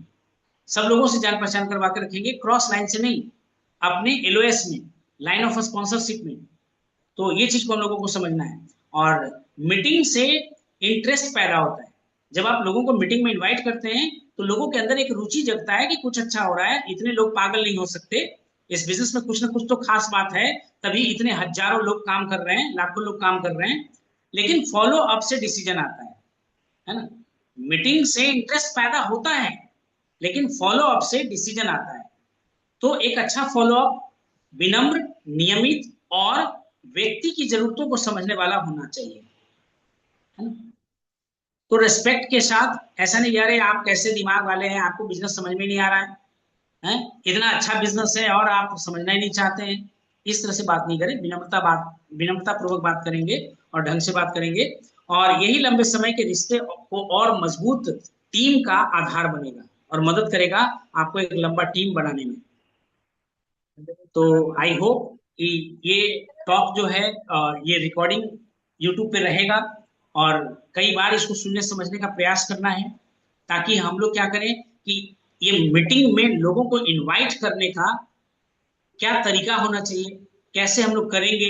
सब लोगों से जान पहचान करवा कर रखेंगे, क्रॉस लाइन से नहीं, अपने एलओएस में, लाइन ऑफ स्पॉन्सरशिप में। तो ये चीज को हम लोगों को समझना है। और मीटिंग से इंटरेस्ट पैदा होता है, जब आप लोगों को मीटिंग में इनवाइट करते हैं तो लोगों के अंदर एक रुचि जगता है कि कुछ अच्छा हो रहा है, इतने लोग पागल नहीं हो सकते, इस बिजनेस में कुछ ना कुछ तो खास बात है, तभी इतने हजारों लोग काम कर रहे हैं, लाखों लोग काम कर रहे हैं। लेकिन फॉलो अप से डिसीजन आता है ना। मीटिंग से इंटरेस्ट पैदा होता है, लेकिन फॉलो अप से डिसीजन आता है। तो एक अच्छा फॉलो अप विनम्र, नियमित और व्यक्ति की जरूरतों को समझने वाला होना चाहिए, है ना। तो रिस्पेक्ट के साथ, ऐसा नहीं यार आप कैसे दिमाग वाले हैं, आपको बिजनेस समझ में नहीं आ रहा है, इतना अच्छा बिजनेस है और आप समझना ही नहीं चाहते हैं, इस तरह से बात नहीं करें, विनम्रता पूर्वक बात करेंगे और ढंग से बात करेंगे, और यही लंबे समय के रिश्ते को और मजबूत टीम का आधार बनेगा और मदद करेगा आपको एक लंबा टीम बनाने में। तो आई होप कि ये टॉक जो है, ये रिकॉर्डिंग यूट्यूब पे रहेगा, और कई बार इसको सुनने समझने का प्रयास करना है, ताकि हम लोग क्या करें कि ये मीटिंग में लोगों को इनवाइट करने का क्या तरीका होना चाहिए, कैसे हम लोग करेंगे,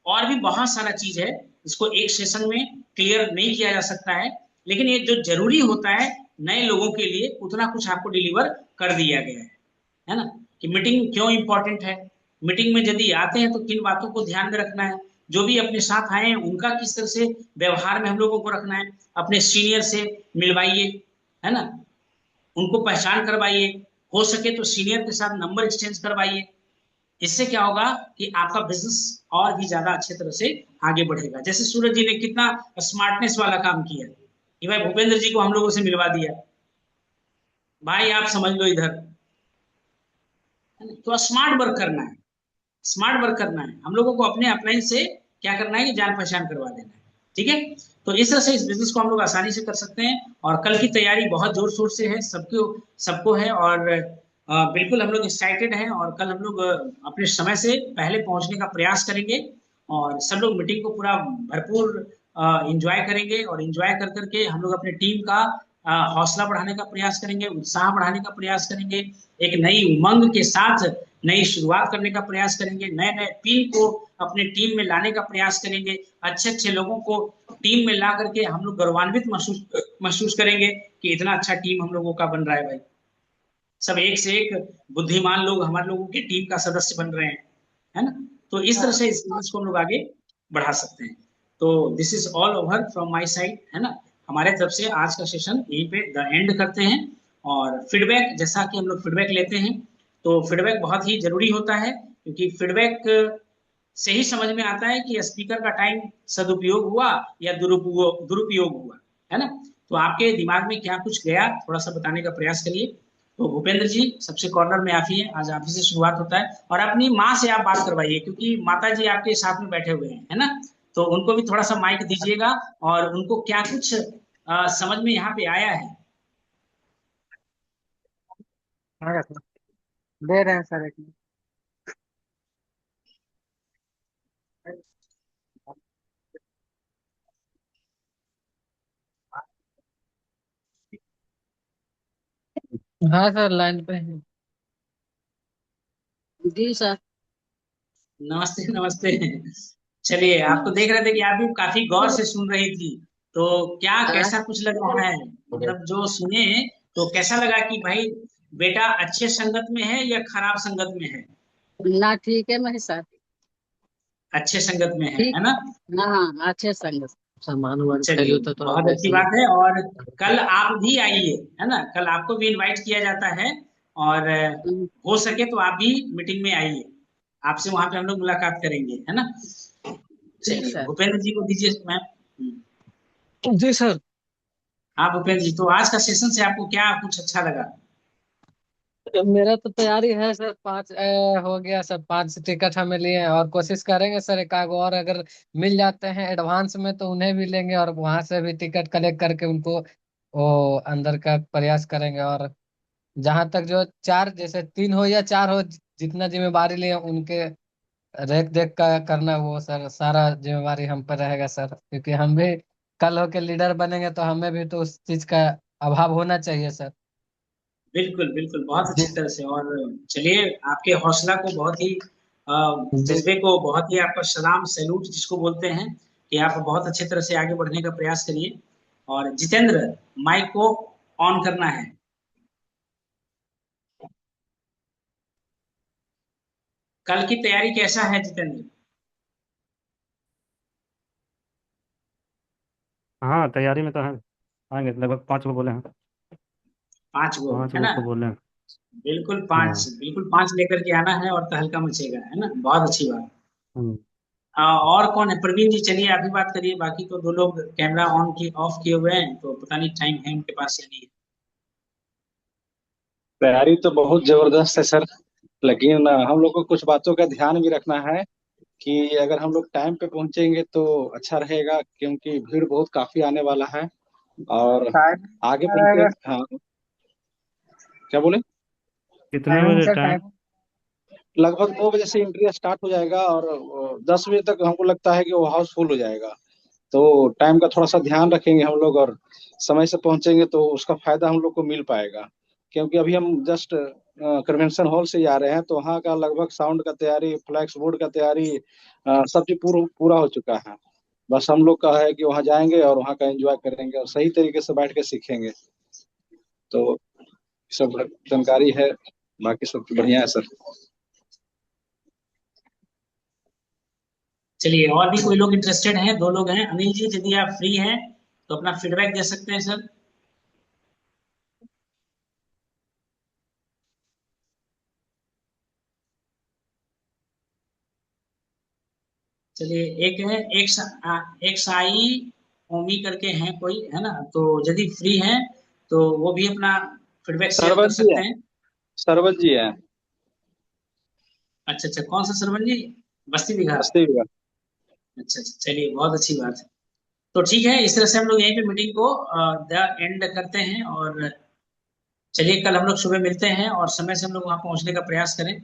और भी बहुत सारा चीज है, इसको एक सेशन में क्लियर नहीं किया जा सकता है, लेकिन ये जो जरूरी होता है नए लोगों के लिए उतना कुछ आपको डिलीवर कर दिया गया है ना। कि मीटिंग क्यों इंपॉर्टेंट है, मीटिंग में यदि आते हैं तो किन बातों को ध्यान में रखना है, जो भी अपने साथ आए हैं उनका किस तरह से व्यवहार में हम लोगों को रखना है, अपने सीनियर से मिलवाइए, है ना, उनको पहचान करवाइए, हो सके तो सीनियर के साथ नंबर एक्सचेंज करवाइए। इससे क्या होगा कि आपका बिजनेस और भी ज्यादा अच्छे तरह से आगे बढ़ेगा। जैसे सूरज जी ने कितना स्मार्टनेस वाला काम किया कि भाई भूपेंद्र जी को हम लोगों से मिलवा दिया, भाई आप समझ लो इधर, है ना? तो स्मार्ट वर्क करना है, स्मार्ट वर्क करना है हम लोगों को, अपने अपलाइन से क्या करना है कि जान पहचान करवा देना है, ठीक है। तो इस तरह से इस बिजनेस को हम लोग आसानी से कर सकते हैं, और कल की तैयारी बहुत जोर शोर से है, सबको सबको है, और बिल्कुल हम लोग एक्साइटेड हैं, और कल हम लोग अपने समय से पहले पहुंचने का प्रयास करेंगे, और सब लोग मीटिंग को पूरा भरपूर इंजॉय करेंगे, और इंजॉय कर करके हम लोग अपने टीम का हौसला बढ़ाने का प्रयास करेंगे, उत्साह बढ़ाने का प्रयास करेंगे, एक नई उमंग के साथ नई शुरुआत करने का प्रयास करेंगे, नए नए टीम को अपने टीम में लाने का प्रयास करेंगे, अच्छे अच्छे लोगों को टीम में ला करके हम लोग गौरवान्वित महसूस महसूस करेंगे कि इतना अच्छा टीम हम लोगों का बन रहा है भाई, सब एक से एक बुद्धिमान लोग हमारे लोगों की टीम का सदस्य बन रहे हैं, है ना। तो इस तरह से इस बिजनेस को हम लोग आगे बढ़ा सकते हैं। तो this is all over from my side, है ना। हमारे तरफ से आज का सेशन यहीं पे द एंड करते हैं, और फीडबैक, जैसा कि हम लोग फीडबैक लेते हैं, तो फीडबैक बहुत ही जरूरी होता है, क्योंकि फीडबैक से ही समझ में आता है कि स्पीकर का टाइम सदुपयोग हुआ या दुरुपयोग दुरुपयोग हुआ, है ना। तो आपके दिमाग में क्या कुछ गया, थोड़ा सा बताने का प्रयास करिए। तो भूपेंद्र जी सबसे कॉर्नर में आप ही हैं, आज आप ही से शुरुआत होता है, और अपनी माँ से आप बात करवाइए, क्योंकि माता जी आपके साथ में बैठे हुए हैं, है ना। तो उनको भी थोड़ा सा माइक दीजिएगा, और उनको क्या कुछ समझ में यहाँ पे आया है। हाँ सर, दे रहे हैं सर एक मिनट। हाँ सर, लाइन पे है। जी सर। नमस्ते नमस्ते। चलिए, आप तो देख रहे थे कि आप भी काफी गौर से सुन रही थी। तो क्या हाँ। कैसा कुछ लग रहा है, मतलब जो सुने तो कैसा लगा कि भाई बेटा अच्छे संगत में है या खराब संगत में है? ना ठीक है मेरे साथ। अच्छे संगत में ठीक। है ना? हाँ हाँ, अच्छे संग। सामान वामान चलिए, खैलू तो थोड़ा बहुत अच्छी वैसे ही। बात है। और कल आप भी आइए, है ना? कल आपको भी इनवाइट किया जाता है। और हो सके तो आप भी मीटिंग में आइए। आपसे वहां पे हम लोग मुलाकात करेंगे, है ना? ठीक चलिए, सर। भूपेंद्र जी को दीजिए मैम। जी सर। हाँ भूपेंद्र जी, तो आज का सेशन से आपको क्या कुछ अच्छा लगा? मेरा तो तैयारी है सर, पाँच हो गया सर, 5 टिकट हमें लिए हैं और कोशिश करेंगे सर एक आध और अगर मिल जाते हैं एडवांस में तो उन्हें भी लेंगे और वहां से भी टिकट कलेक्ट करके उनको वो अंदर का प्रयास करेंगे। और जहां तक जो चार, जैसे 3 हो या 4 हो, जितना जिम्मेवारी लिए उनके रेख देख का करना, वो सर सारा जिम्मेवारी हम पर रहेगा सर, क्योंकि हम भी कल होके लीडर बनेंगे तो हमें भी तो उस चीज का अभाव होना चाहिए सर। बिल्कुल बिल्कुल, बहुत अच्छी जिस तरह से। और चलिए, आपके हौसला को बहुत ही अ, जिस जज्बे को बहुत ही आपका सलाम सैल्यूट जिसको बोलते हैं, कि आप बहुत अच्छे तरह से आगे बढ़ने का प्रयास करिए। और जितेंद्र, माइक को ऑन करना है। कल की तैयारी कैसा है जितेंद्र? हाँ, तैयारी में तो है। आएंगे लगभग 5 को बोले हैं। 5 गो, पाँच है लोग ना? को बोले हैं। बिल्कुल 5, हाँ। बिल्कुल 5 लेकर के आना है और तहलका मचेगा, है ना? बहुत अच्छी बात। हम्म। और कौन है? प्रवीण जी, चलिए आप ही बात करिए। बाकी तो 2 लोग कैमरा ऑन की ऑफ किए हुए हैं, तो पता नहीं टाइम है उनके पास या नहीं है। तैयारी तो बहुत जबरदस्त है सर। लेकिन हम लोग को कुछ बातों का ध्यान भी रखना है कि अगर हम लोग टाइम पे पहुंचेंगे तो अच्छा रहेगा, क्योंकि भीड़ बहुत काफी आने वाला है। और टाइम आगे क्या पहुंचे। रहेगा? हाँ, क्या बोले? कितने टाइम बजे सर, टाइम? टाइम। लगभग 9 बजे से एंट्री स्टार्ट हो जाएगा और 10 बजे तक हमको लगता है कि वो हाउस फुल हो जाएगा। तो टाइम का थोड़ा सा ध्यान रखेंगे हम लोग और समय से पहुंचेंगे तो उसका फायदा हम लोग को मिल पाएगा। क्योंकि अभी हम जस्ट कन्वेंशन हॉल से ही आ रहे हैं, तो वहाँ का लगभग साउंड का तैयारी, फ्लैक्स बोर्ड का तैयारी, सब चीज पूरा पूरा हो चुका है। बस हम लोग का है कि वहाँ जाएंगे और वहाँ का एंजॉय करेंगे और सही तरीके से बैठ के सीखेंगे। तो सब जानकारी है, बाकी सब तो बढ़िया है सर। चलिए, और भी कोई लोग इंटरेस्टेड हैं? 2 लोग हैं। अनिल जी, यदि आप फ्री हैं तो अपना फीडबैक दे सकते हैं सर। चलिए, एक है, एक साई ओमी करके हैं कोई, है ना? तो यदि फ्री हैं तो वो भी अपना फीडबैक शेयर कर सरवत जी है। सकते हैं। सरवत जी है। अच्छा अच्छा, कौन सा सरवन जी? बस्ती बिहार। बस्ती विभाग। अच्छा अच्छा, चलिए बहुत अच्छी बात है। तो ठीक है, इस तरह से हम लोग यहीं पे मीटिंग को द एंड करते हैं। और चलिए, कल हम लोग सुबह मिलते हैं और समय से हम लोग वहाँ पहुँचने का प्रयास करें।